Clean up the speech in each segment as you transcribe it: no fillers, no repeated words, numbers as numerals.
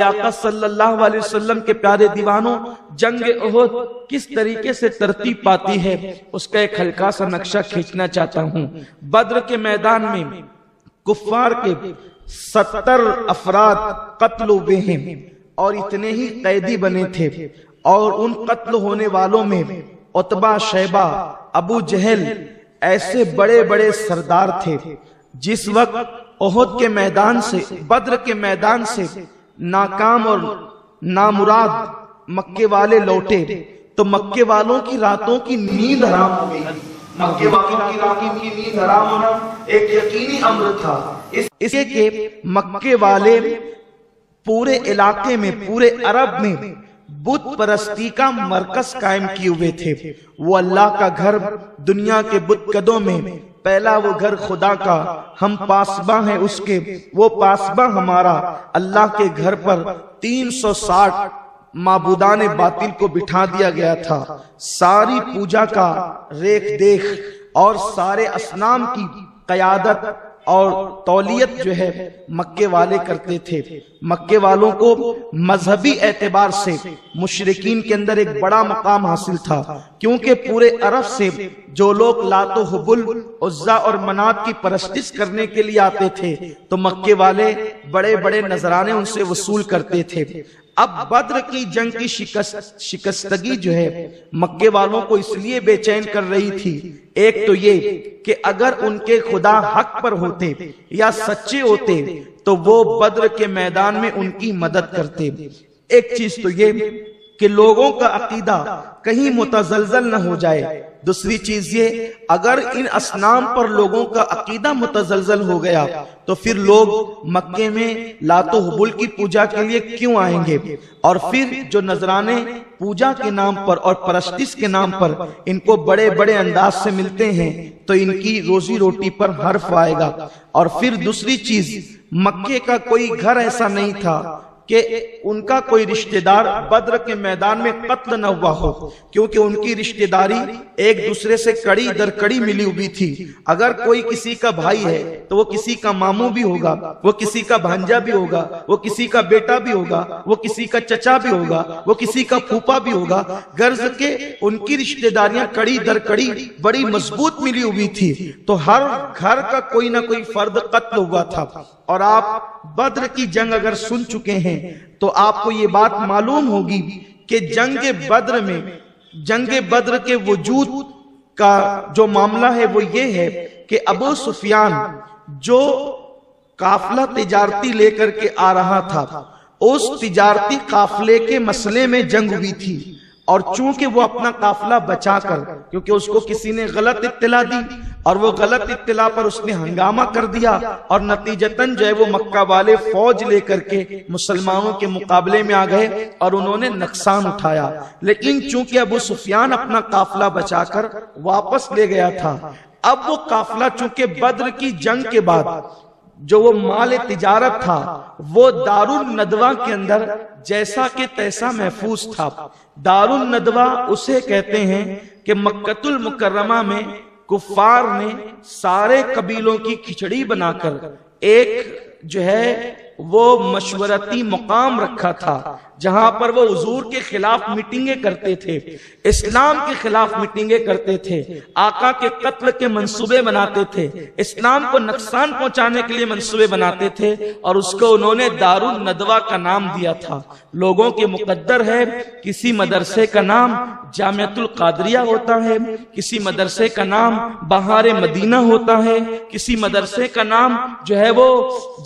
آقا صلی اللہ علیہ وسلم کے پیارے دیوانوں، جنگ احد کس طریقے سے ترتیب پاتی ہے اس کا ایک ہلکا سا نقشہ کھینچنا چاہتا ہوں۔ بدر کے میدان میں کفار کے 70 افراد قتل ہوئے ہیں اور اتنے ہی قیدی بنے تھے، اور ان قتل ہونے والوں میں عتبہ، شیبہ، ابو جہل ایسے بڑے بڑے سردار تھے۔ جس وقت احد کے میدان سے، بدر کے میدان سے ناکام اور نامراد مکے والے لوٹے تو مکے والوں کی راتوں کی نیند حرام ہو گئی۔ مکے والوں کی راتوں کی نیند حرام ہونا ایک یقینی امر تھا، اس لیے کہ مکے والے پورے علاقے میں، پورے عرب میں بت پرستی کا مرکز قائم کیے ہوئے تھے۔ وہ اللہ کا گھر دنیا کے بت قدوں میں پہلا وہ گھر خدا کا، ہم پاسباں ہیں اس کے، وہ پاسباں ہمارا۔ اللہ کے گھر پر 360 معبودان باطل کو بٹھا دیا گیا تھا۔ ساری پوجا کا ریکھ دیکھ اور سارے اصنام کی قیادت اور تولیت جو ہے مکے والے کرتے تھے۔ مکے والوں کو مذہبی اعتبار سے مشرکین کے اندر ایک بڑا مقام حاصل تھا، کیونکہ پورے عرب سے جو لوگ لات و حبل، عزا اور منات کی پرستش کرنے کے لیے آتے تھے تو مکے والے بڑے بڑے نذرانے ان سے وصول کرتے تھے۔ اب بدر کی جنگ کی شکستگی جو ہے مکے والوں کو اس لیے بے چین کر رہی تھی، ایک تو یہ کہ اگر ان کے خدا حق پر ہوتے یا سچے ہوتے تو وہ بدر کے میدان میں ان کی مدد کرتے۔ ایک چیز تو یہ کہ لوگوں کا عقیدہ کہیں متزلزل نہ ہو جائے، دوسری چیز یہ اگر ان اصنام پر لوگوں کا عقیدہ متزلزل ہو گیا تو پھر لوگ مکے میں لات و حبل کی پوجا کے لیے کیوں آئیں گے، اور پھر جو نذرانے پوجا کے نام پر اور پرستش کے نام پر ان کو بڑے بڑے انداز سے ملتے ہیں تو ان کی روزی روٹی پر حرف آئے گا۔ اور پھر دوسری چیز، مکے کا کوئی گھر ایسا نہیں تھا کہ ان کا کوئی رشتہ دار بدر کے میدان میں قتل نہ ہوا ہو، کیونکہ ان کی رشتہ داری ایک دوسرے سے کڑی در کڑی ملی ہوئی تھی۔ اگر کوئی کسی کا بھائی ہے تو وہ کسی کا ماموں بھی ہوگا، وہ کسی کا بھانجا بھی ہوگا، وہ کسی کا بیٹا بھی ہوگا، وہ کسی کا چچا بھی ہوگا، وہ کسی کا پھوپھا بھی ہوگا، غرض کہ ان کی رشتہ داریاں کڑی در کڑی بڑی مضبوط ملی ہوئی تھی، تو ہر گھر کا کوئی نہ کوئی فرد قتل ہوا تھا۔ اور آپ بدر کی جنگ اگر سن چکے ہیں تو آپ کو یہ بات معلوم ہوگی کہ جنگ بدر کے وجود کا جو معاملہ ہے وہ یہ ہے کہ ابو سفیان جو قافلہ تجارتی لے کر کے آ رہا تھا، اس تجارتی قافلے کے مسئلے میں جنگ ہوئی تھی، اور چونکہ وہ اپنا قافلہ بچا کر، کیونکہ اس کو کسی نے غلط اطلاع دی اور وہ غلط اطلاع پر اس نے ہنگامہ کر دیا، اور نتیجتاً جو ہے وہ مکہ والے فوج لے کر کے مسلمانوں کے مقابلے میں آ گئے اور انہوں نے نقصان اٹھایا۔ لیکن چونکہ ابو سفیان اپنا قافلہ بچا کر واپس لے گیا تھا، اب وہ قافلہ چونکہ بدر کی جنگ کے بعد جو وہ مال تجارت تھا وہ دار الندوہ کے اندر جیسا کہ تیسا محفوظ تھا۔ دار الندوہ اسے کہتے ہیں کہ مکہ المکرمہ میں کفار نے سارے قبیلوں کی کھچڑی بنا کر ایک جو ہے وہ مشورتی مقام رکھا تھا، جہاں پر وہ حضور کے خلاف میٹنگیں کرتے تھے، اسلام کے خلاف میٹنگیں کرتے تھے، آقا کے قتل کے منصوبے بناتے تھے، اسلام کو نقصان پہنچانے کے لیے منصوبے بناتے تھے، اور اس کو انہوں نے دار الندوہ کا نام دیا تھا۔ لوگوں کے مقدر ہے کسی مدرسے کا نام جامعۃ القادریہ ہوتا ہے، کسی مدرسے کا نام بہار مدینہ ہوتا ہے، کسی مدرسے کا نام جو ہے وہ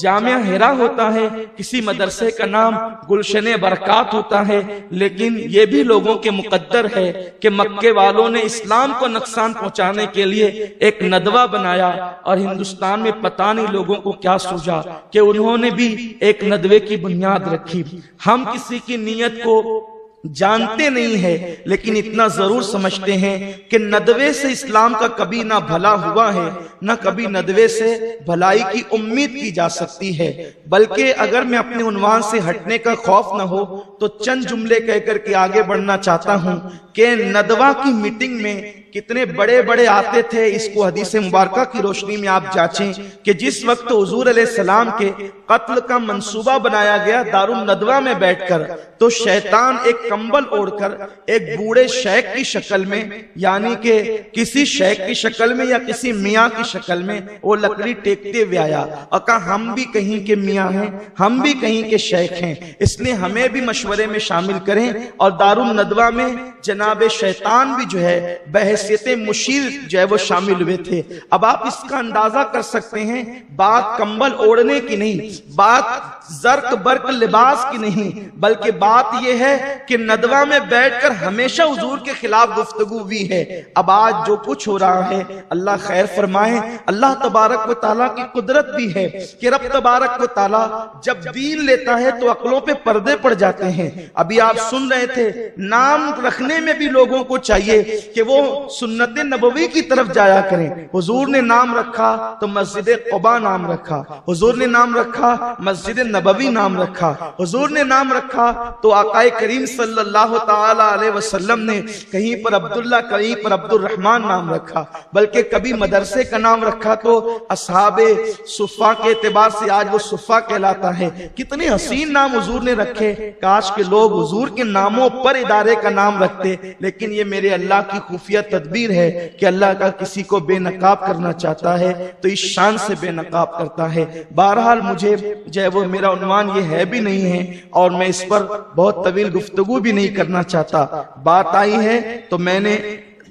جامعہ ہرا ہوتا ہے، کسی مدرسے کا نام گلشن برکات ہوتا ہے، لیکن یہ بھی لوگوں کے مقدر ہے کہ مکے والوں نے اسلام کو نقصان پہنچانے کے لیے ایک ندوہ بنایا، اور ہندوستان میں پتہ نہیں لوگوں کو کیا سوچا کہ انہوں نے بھی ایک ندوے کی بنیاد رکھی۔ ہم کسی کی نیت کو جانتے نہیں ہیں، لیکن اتنا ضرور سمجھتے ہیں کہ ندوے سے اسلام کا کبھی نہ بھلا ہوا ہے، نہ کبھی ندوے سے بھلائی کی امید کی جا سکتی ہے۔ بلکہ اگر میں اپنے عنوان سے ہٹنے کا خوف نہ ہو تو چند جملے کہہ کر کے آگے بڑھنا چاہتا ہوں کہ ندوہ کی میٹنگ میں کتنے بڑے بڑے آتے تھے، اس کو حدیث مبارکہ کی روشنی میں آپ جانچیں کہ جس وقت حضور علیہ السلام کے قتل کا منصوبہ بنایا گیا دارالندوہ میں بیٹھ کر، تو شیطان ایک کمبل اوڑھ کر ایک بوڑھے شیخ کی شکل میں، یعنی کہ کسی شیخ کی شکل میں یا کسی میاں کی شکل میں وہ لکڑی ٹیکتے ہوئے آیا اور کہا ہم بھی کہیں کے میاں ہیں، ہم بھی کہیں کے شیخ ہیں، اس لیے ہمیں بھی مشورے میں شامل کریں۔ اور دارالندوہ میں جناب شیطان بھی جو ہے بحیثیت مشیر جو ہے وہ شامل ہوئے تھے۔ اب آپ اس کا اندازہ کر سکتے ہیں، بات کمبل اوڑھنے کی نہیں، بات زرق برق لباس کی نہیں، بلکہ بات یہ ہے کہ ندوہ میں بیٹھ کر ہمیشہ حضور کے خلاف گفتگو ہوئی ہے۔ اب آج جو کچھ ہو رہا ہے اللہ خیر فرمائے، اللہ تبارک و تعالیٰ کی قدرت بھی ہے کہ رب تبارک و تعالیٰ جب دین لیتا ہے تو عقلوں پہ پردے پڑ جاتے ہیں۔ ابھی آپ سن رہے تھے، نام رکھنے میں بھی لوگوں کو چاہیے کہ وہ سنت نبوی کی طرف جایا کریں۔ حضور نے نام رکھا تو مسجد قباء نام رکھا، حضور نے نام رکھا مسجد نبوی نام رکھا، حضور نے نام رکھا تو آقا کریم صلی اللہ تعالی علیہ وسلم نے کہیں پر عبداللہ کہیں پر عبد الرحمن نام رکھا، بلکہ کبھی مدرسے کا نام رکھا تو اصحاب صفہ کے اعتبار سے آج وہ صفہ کہلاتا ہے۔ کتنے حسین نام حضور نے رکھے، کاش کہ لوگ حضور کے ناموں پر ادارے کا نام رکھتے، لیکن یہ میرے اللہ کی خفیہ تدبیر ہے کہ اللہ کا کسی کو بے نقاب کرنا چاہتا ہے تو اس شان سے بے نقاب کرتا ہے۔ بہرحال مجھے جو ہے وہ میرا عنوان یہ ہے بھی نہیں ہے اور میں اس پر بہت طویل گفتگو بھی نہیں کرنا چاہتا، بات آئی ہے تو میں نے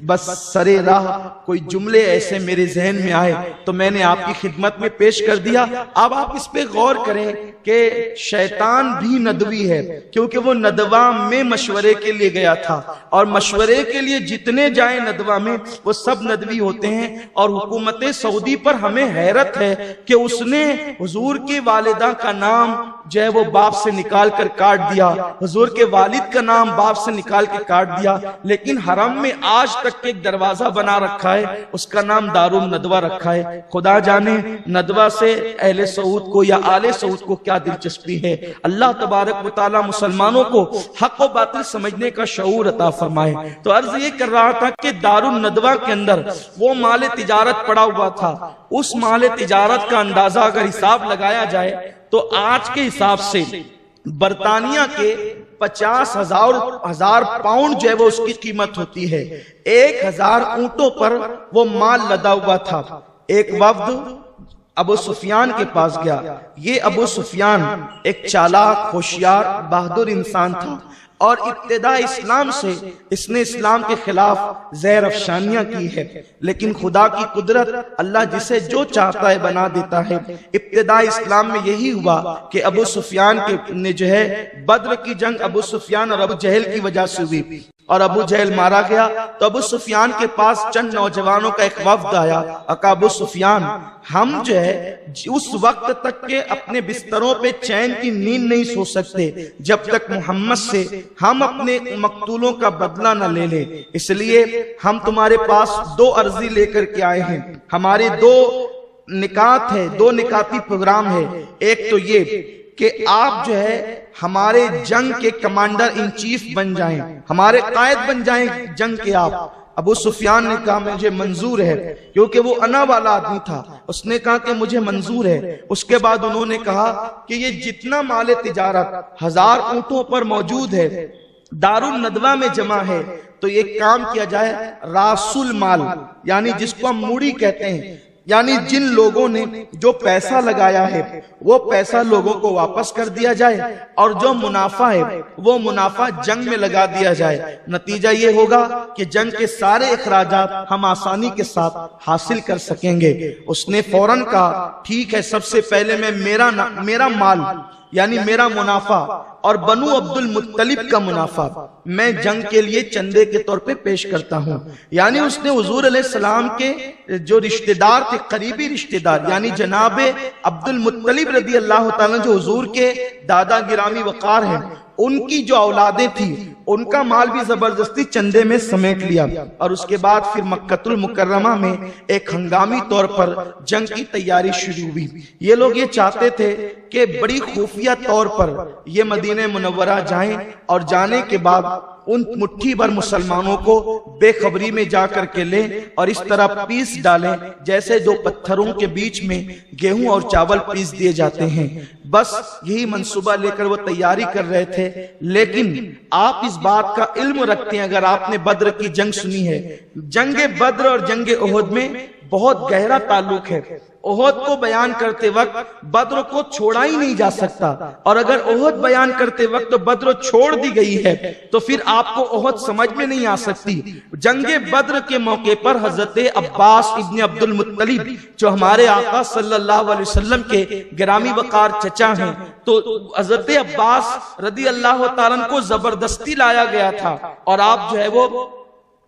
بس سرے راہ کوئی جملے ایسے میرے ذہن میں آئے تو میں نے آپ کی خدمت میں پیش کر دیا۔ اب آپ اس پہ غور کریں کہ شیطان بھی ندوی ہے، کیونکہ وہ ندوہ میں مشورے کے لیے گیا تھا، اور مشورے کے لیے جتنے جائیں ندوہ میں وہ سب ندوی ہوتے ہیں۔ اور حکومت سعودی پر ہمیں حیرت ہے کہ اس نے حضور کی والدہ کا نام جو ہے وہ باپ سے نکال کر کاٹ دیا، حضور کے والد کا نام باپ سے نکال کے کاٹ دیا، لیکن حرم میں آج تک ایک دروازہ بنا رکھا ہے، اس کا نام دارالندوہ رکھا ہے۔ خدا جانے ندوہ سے اہل سعود کو یا آل سعود کو کیا دلچسپی ہے۔ اللہ تبارک و تعالی مسلمانوں کو حق و باطل سمجھنے کا شعور عطا فرمائے۔ تو عرض یہ کر رہا تھا کہ دارالندوہ کے اندر وہ مال تجارت پڑا ہوا تھا، اس مال تجارت کا اندازہ اگر حساب لگایا جائے تو آج کے حساب سے برطانیہ کے 50,000 پاؤنڈ جو ہے وہ اس کی قیمت ہوتی ہے۔ 1,000 اونٹوں پر وہ مال لدا ہوا تھا۔ ایک وفد ابو سفیان کے پاس گیا۔ یہ ابو سفیان ایک چالاک، ہوشیار، بہادر انسان تھا، اور ابتدا اسلام سے اس نے اسلام کے خلاف زہر افشانیاں کی ہے، لیکن خدا کی قدرت اللہ جسے جو چاہتا ہے بنا دیتا ہے۔ ابتدا اسلام میں یہی ہوا کہ ابو سفیان نے جو ہے بدر کی جنگ ابو سفیان اور ابو جہل کی وجہ سے ہوئی، اور ابو جہل مارا گیا تو ابو سفیان کے پاس چند نوجوانوں کا ایک وفد آیا اور کہا ابو سفیان ہم جو ہے اس وقت تک کے اپنے بستروں پہ چین کی نیند نہیں سو سکتے جب تک محمد سے ہم اپنے مقتولوں کا بدلہ نہ لے لیں، اس لیے ہم تمہارے پاس 2 عرضی لے کر کے آئے ہیں۔ ہماری 2 نکات ہے، 2 نکاتی پروگرام ہے۔ ایک تو یہ کہ آپ جو ہے ہمارے جنگ کے کمانڈر ان چیف بن جائیں، ہمارے قائد بن جائیں جنگ کے آپ۔ ابو سفیان نے کہا مجھے منظور ہے، کیونکہ وہ انا والا آدمی تھا، اس نے کہا کہ مجھے منظور ہے۔ اس کے بعد انہوں نے کہا کہ یہ جتنا مال تجارت 1000 اونٹوں پر موجود ہے دارالندوہ میں جمع ہے، تو یہ کام کیا جائے راس المال، یعنی جس کو ہم موڑی کہتے ہیں، یعنی جن لوگوں نے جو پیسہ لگایا ہے وہ پیسہ لوگوں کو واپس کر دیا جائے، اور جو منافع ہے وہ منافع جنگ میں لگا دیا جائے۔ نتیجہ یہ ہوگا کہ جنگ کے سارے اخراجات ہم آسانی کے ساتھ حاصل کر سکیں گے۔ اس نے فوراً کہا ٹھیک ہے، سب سے پہلے میں میرا مال یعنی میرا منافع اور بنو عبد المطلب کا منافع میں جنگ کے لیے چندے کے طور پہ پیش کرتا ہوں۔ یعنی اس نے حضور علیہ السلام کے جو رشتہ دار تھے، قریبی رشتہ دار، یعنی جناب عبد المطلب رضی اللہ تعالیٰ جو حضور کے دادا گرامی وقار ہیں، ان کی جو اولادیں تھی ان کا مال بھی زبردستی چندے میں سمیٹ لیا، اور اس کے بعد پھر مکہ المکرمہ میں ایک ہنگامی طور پر جنگ کی تیاری شروع ہوئی۔ یہ لوگ یہ چاہتے تھے کہ بڑی خفیہ طور پر یہ مدینہ منورہ جائیں، اور جانے کے بعد ان مٹھی بھر مسلمانوں کو بے خبری میں جا کر کے لیں اور اس طرح پیس ڈالیں جیسے دو پتھروں کے بیچ میں گیہوں اور چاول پیس دیے جاتے ہیں۔ بس یہی منصوبہ لے کر وہ تیاری کر رہے تھے، لیکن آپ اس بات کا علم رکھتے ہیں، اگر آپ نے بدر کی جنگ سنی ہے، جنگ بدر اور جنگ احد میں بہت گہرا تعلق ہے۔ احد کو بیان کرتے وقت بدر کو چھوڑا ہی نہیں جا سکتا، اور اگر احد بیان کرتے وقت بدر چھوڑ دی گئی ہے تو پھر آپ کو احد سمجھ میں نہیں آ سکتی۔ جنگ بدر کے موقع پر حضرت عباس ابن عبد المطلب جو ہمارے آقا صلی اللہ علیہ وسلم کے گرامی وقار چچا ہیں، تو حضرت عباس رضی اللہ تعالیٰ عنہ کو زبردستی لایا گیا تھا، اور آپ جو ہے وہ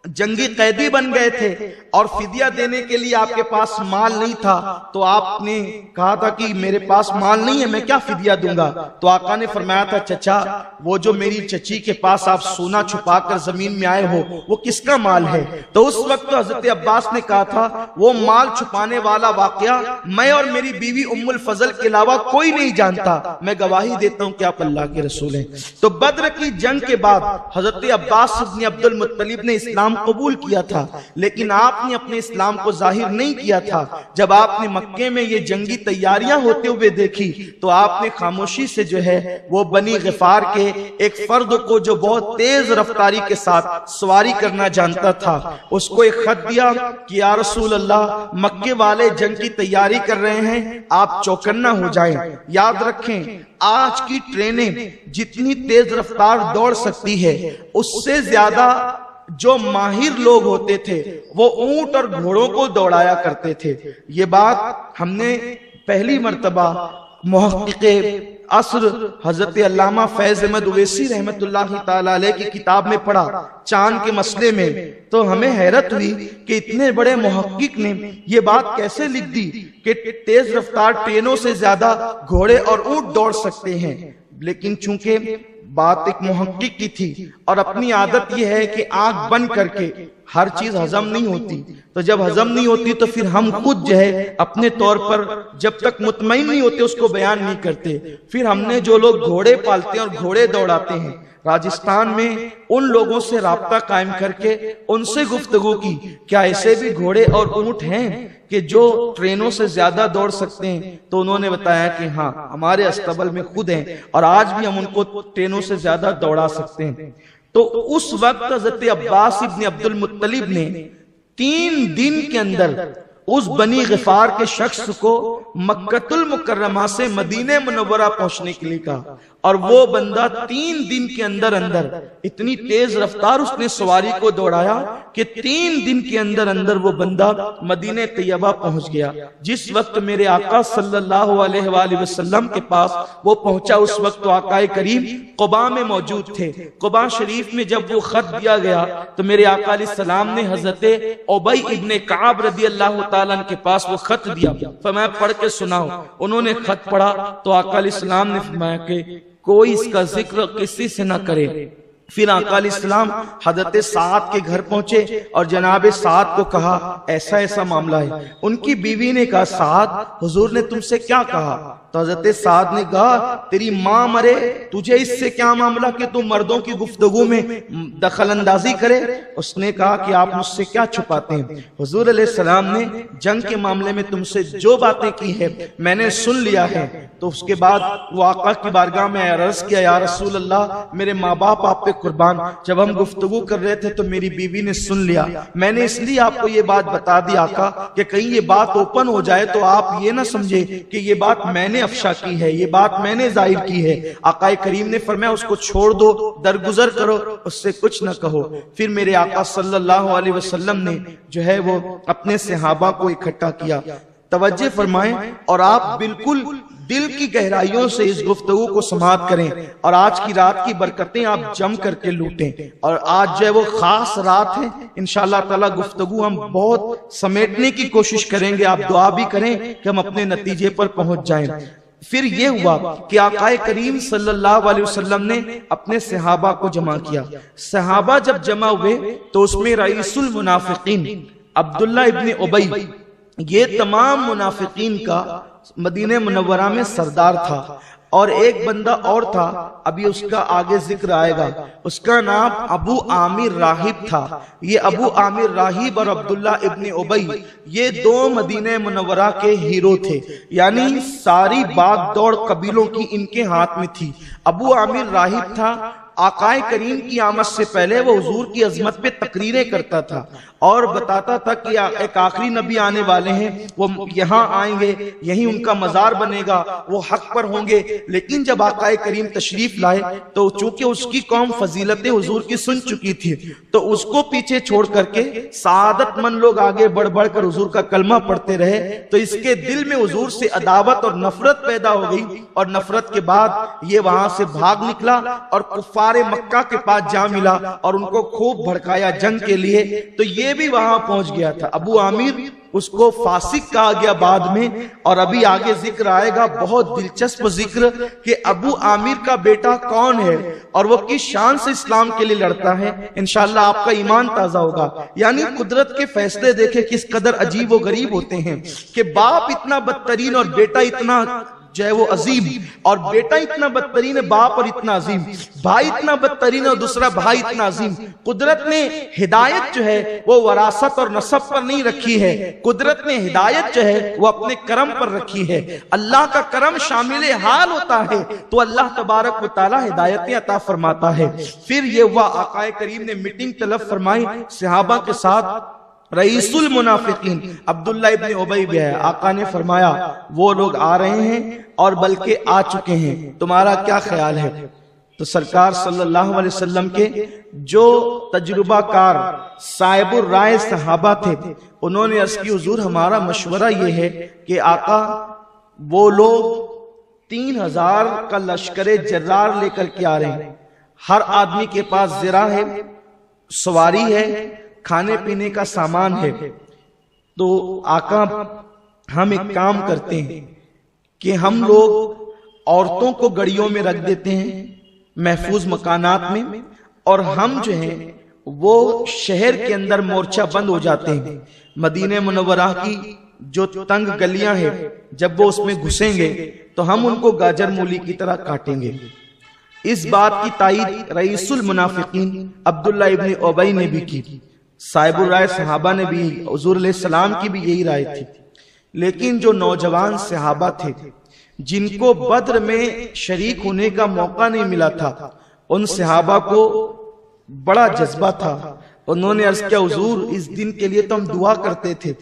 جنگی قیدی بن گئے تھے، اور فدیہ دینے کے لیے آپ کے پاس مال نہیں تھا، تو آپ نے کہا تھا کہ میرے پاس مال نہیں ہے، میں کیا فدیہ دوں گا؟ تو آقا نے فرمایا تھا چچا وہ جو میری چچی کے پاس آپ سونا چھپا کر زمین میں آئے ہو وہ کس کا مال ہے؟ تو اس وقت حضرت عباس نے کہا تھا وہ مال چھپانے والا واقعہ میں اور میری بیوی ام الفضل کے علاوہ کوئی نہیں جانتا، میں گواہی دیتا ہوں کہ آپ اللہ کے رسول ہیں۔ تو بدر کی جنگ کے بعد حضرت عباس ابن عبد المطلب نے اسلام قبول کیا تھا، لیکن آپ نے اپنے اسلام کو ظاہر نہیں کیا تھا۔ جب آپ نے مکے میں یہ جنگی تیاریاں ہوتے ہوئے دیکھی تو آپ نے خاموشی سے جو ہے وہ بنی غفار کے ایک فرد کو جو بہت تیز رفتاری کے ساتھ سواری کرنا جانتا تھا، اس کو ایک خط دیا کہ یا رسول اللہ مکے والے جنگ کی تیاری کر رہے ہیں، آپ چوکنا ہو جائیں۔ یاد رکھیں آج کی ٹرینیں جتنی تیز رفتار دوڑ سکتی ہے، اس سے زیادہ جو ماہر لوگ ہوتے تھے وہ اونٹ اور گھوڑوں کو دوڑایا کرتے تھے۔ یہ بات ہم نے پہلی مرتبہ محقق عصر حضرت علامہ فیض احمد اویسی رحمت اللہ تعالی علیہ کی کتاب میں پڑھا چاند کے مسئلے میں، تو ہمیں حیرت ہوئی کہ اتنے بڑے محقق نے یہ بات کیسے لکھ دی کہ تیز رفتار ٹرینوں سے زیادہ گھوڑے اور اونٹ دوڑ سکتے ہیں۔ لیکن چونکہ بات ایک محقق کی تھی اور اپنی عادت یہ ہے کہ آنکھ بند کر کے ہر چیز ہضم نہیں ہوتی، تو جب ہضم نہیں ہوتی تو پھر ہم خود جو ہے اپنے طور پر جب تک مطمئن نہیں ہوتے اس کو بیان نہیں کرتے۔ پھر ہم نے جو لوگ گھوڑے پالتے ہیں اور گھوڑے دوڑاتے ہیں، راجستھان میں ان لوگوں سے رابطہ قائم کر کے ان سے گفتگو کی، کیا ایسے بھی گھوڑے اور اونٹ ہیں کہ جو ٹرینوں سے زیادہ دوڑ سکتے ہیں؟ تو انہوں نے بتایا کہ ہاں ہمارے استبل میں خود ہیں، اور آج بھی ہم ان کو ٹرینوں سے زیادہ دوڑا سکتے ہیں۔ تو اس وقت حضرت عباس ابن عبد المطلب نے 3 دن کے اندر اس بنی غفار کے شخص کو مکہ المکرمہ سے مدینہ منورہ پہنچنے کے لیے کہا، اور وہ بندہ 3 دن کے اندر اندر اتنی تیز رفتار اس نے سواری کو دوڑایا کہ 3 دن کے اندر اندر وہ بندہ مدینہ طیبہ پہنچ گیا۔ جس وقت میرے آقا صلی اللہ علیہ وآلہ وسلم کے پاس وہ پہنچا، اس وقت تو آقا کریم قباء میں موجود تھے۔ قباء شریف میں جب وہ خط دیا گیا تو میرے آقا علیہ السلام نے حضرت ابی ابن کعب رضی اللہ تعالیٰ کے پاس وہ خط دیا، فرمایا پڑھ کے سناؤ۔ انہوں نے خط پڑھا تو آقا علیہ السلام نے فرمایا کہ کوئی اس کا ذکر کسی سے نہ کرے۔ پھر آقا علیہ السلام حضرت سعد کے گھر پہنچے اور جناب سعد کو کہا ایسا ایسا معاملہ ہے۔ ان کی بیوی نے کہا سعد حضور نے تم سے کیا کہا؟ تو حضرت سعد نے کہا تیری ماں مرے، تجھے اس سے کیا معاملہ کہ تم مردوں کی گفتگو میں دخل اندازی کرے؟ اس نے کہا کہ آپ مجھ سے کیا چھپاتے ہیں؟ حضور علیہ السلام نے جنگ کے معاملے میں تم سے جو باتیں کی ہے میں نے سن لیا ہے۔ تو اس کے بعد وہ آقا کی بارگاہ میں عرض کیا یا رسول اللہ میرے ماں باپ آپ پہ قربان، جب ہم گفتگو کر رہے تھے تو میری بیوی نے سن لیا، میں نے اس لیے آپ کو یہ بات بتا دی آقا کہ کہیں یہ بات اوپن ہو جائے تو آپ یہ نہ سمجھے کہ یہ بات میں نے افشا کی ہے، یہ بات میں نے ظاہر کی ہے۔ آقا کریم نے فرمایا اس کو چھوڑ دو، درگزر کرو، اس سے کچھ نہ کہو۔ پھر میرے آقا صلی اللہ علیہ وسلم نے جو ہے وہ اپنے صحابہ کو اکٹھا کیا۔ توجہ فرمائیں اور آپ بالکل دل کی گہرائیوں سے اس گفتگو کو سماعت کریں، اور آج کی رات کی برکتیں آپ جم کر کے لوٹیں۔ اور آج جو ہے وہ خاص رات ہے، انشاءاللہ تعالی گفتگو ہم بہت سمیٹنے کی کوشش کریں گے، آپ دعا بھی کریں کہ ہم اپنے نتیجے پر پہنچ جائیں۔ پھر یہ ہوا کہ آقا کریم صلی اللہ علیہ وسلم نے اپنے صحابہ کو جمع کیا۔ صحابہ جب جمع ہوئے تو اس میں رئیس المنافقین عبداللہ ابن ابی، یہ تمام منافقین کا مدینہ منورہ میں سردار تھا، اور ایک بندہ اور تھا، ابھی اس کا آگے ذکر آئے گا، اس کا نام ابو عامر راہب تھا۔ یہ ابو عامر راہب اور عبداللہ ابن ابی یہ دو مدینہ منورہ کے ہیرو تھے، یعنی ساری باغ دوڑ قبیلوں کی ان کے ہاتھ میں تھی۔ ابو عامر راہب تھا، آقائے کریم کی آمد سے پہلے وہ حضور کی عظمت پہ تقریریں کرتا تھا اور بتاتا تھا کہ ایک آخری نبی آنے والے ہیں، وہ یہاں آئیں گے، یہیں ان کا مزار بنے گا، وہ حق پر ہوں گے۔ لیکن جب آقائے کریم تشریف لائے تو چونکہ اس کی قوم فضیلت حضور کی سن چکی تھی تو اس کو پیچھے چھوڑ کر کے سعادت مند لوگ آگے بڑھ بڑھ کر حضور کا کلمہ پڑھتے رہے، تو اس کے دل میں حضور سے عداوت اور نفرت پیدا ہو گئی، اور نفرت کے بعد یہ وہاں سے بھاگ نکلا اور کفار مکہ کے پاس جا ملا اور ان کو خوب بھڑکایا جنگ کے لیے، تو یہ بھی وہاں پہنچ گیا تھا۔ ابو عامر اس کو فاسق کہا گیا بعد میں، اور ابھی آگے ذکر آئے گا بہت دلچسپ ذکر کہ ابو عامر کا بیٹا کون ہے اور وہ کس شان سے اسلام کے لیے لڑتا ہے۔ انشاءاللہ آپ کا ایمان تازہ ہوگا۔ یعنی قدرت کے فیصلے دیکھیں کس قدر عجیب و غریب ہوتے ہیں کہ باپ اتنا بدترین اور بیٹا اتنا جو ہے وہ عظیم، اور بیٹا اتنا بدترین ہے باپ اور اتنا عظیم، بھائی اتنا بدترین اور دوسرا بھائی اتنا عظیم۔ قدرت نے ہدایت جو ہے وہ وراثت اور نسب پر نہیں رکھی ہے، قدرت نے ہدایت جو ہے وہ اپنے کرم پر رکھی ہے۔ اللہ کا کرم شامل حال ہوتا ہے تو اللہ تبارک و تعالی ہدایتیں عطا فرماتا ہے۔ پھر یہ ہوا آقائے کریم نے میٹنگ طلب فرمائی صحابہ کے ساتھ، رئیس المنافقین عبداللہ ابن ابی بھی ہے۔ آقا نے فرمایا وہ لوگ آ رہے ہیں اور بلکہ آ چکے ہیں، تمہارا کیا خیال ہے؟ تو سرکار صلی اللہ علیہ وسلم کے جو تجربہ کار صاحب الرائے صحابہ تھے انہوں نے عرض کی حضور ہمارا مشورہ یہ ہے کہ آقا وہ لوگ 3000 کا لشکر جرار لے کر کے آ رہے ہیں، ہر آدمی کے پاس زرہ ہے، سواری ہے، کھانے پینے کا سامان ہے۔ تو آقا ہم ایک کام کرتے ہیں کہ ہم لوگ عورتوں کو گڑیوں میں رکھ دیتے ہیں محفوظ مکانات میں، اور ہم جو ہیں وہ شہر کے اندر مورچہ بند ہو جاتے ہیں۔ مدینہ منورہ کی جو تنگ گلیاں ہیں جب وہ اس میں گھسیں گے تو ہم ان کو گاجر مولی کی طرح کاٹیں گے۔ اس بات کی تائید رئیس المنافقین عبداللہ ابن ابی نے بھی کی، صاحب الرائے صحابہ نے بھی، حضور علیہ السلام کی بھی یہی رائے تھی۔ لیکن جو نوجوان صحابہ تھے جن کو بدر میں شریک ہونے کا موقع نہیں ملا تھا، ان صحابہ کو بڑا جذبہ تھا۔ انہوں نے عرض کیا حضور اس دن کے لیے تو ہم دعا کرتے تھے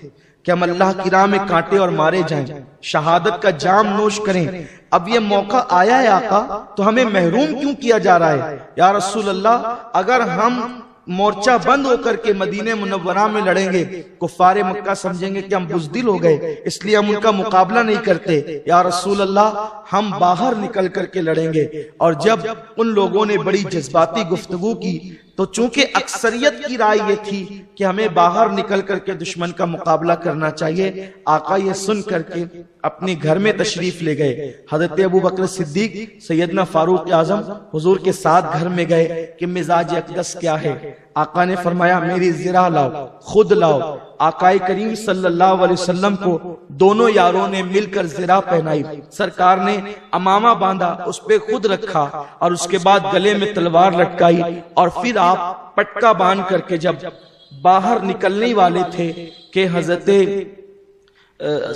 کہ ہم اللہ کی راہ میں کانٹے اور مارے جائیں، شہادت کا جام نوش کریں، اب یہ موقع آیا ہے آقا تو ہمیں محروم کیوں کیا جا رہا ہے؟ یا رسول اللہ اگر ہم مورچہ بند ہو کر کے مدینہ منورہ میں لڑیں گے کفار مکہ سمجھیں گے کہ ہم بزدل ہو گئے، اس لیے ہم ان کا مقابلہ نہیں کرتے۔ یا رسول اللہ ہم باہر نکل کر کے لڑیں گے۔ اور جب ان لوگوں نے بڑی جذباتی گفتگو کی تو چونکہ اکثریت کی رائے یہ تھی کہ ہمیں باہر نکل کر کے دشمن کا مقابلہ کرنا چاہیے، آقا یہ سن کر کے اپنے گھر میں تشریف لے گئے۔ حضرت ابو بکر صدیق سیدنا فاروق اعظم حضور کے ساتھ گھر میں گئے کہ مزاج اقدس کیا ہے۔ آقا نے فرمایا میری زرہ لاؤ، خود لاؤ۔ آقائے کریم صلی اللہ علیہ وسلم کو دونوں یاروں نے مل کر زرہ پہنائی، سرکار نے امامہ باندھا، اس پہ خود رکھا اور اس کے بعد گلے میں تلوار لٹکائی، اور پھر آپ پٹکا باندھ کر کے جب باہر نکلنے والے تھے کہ حضرت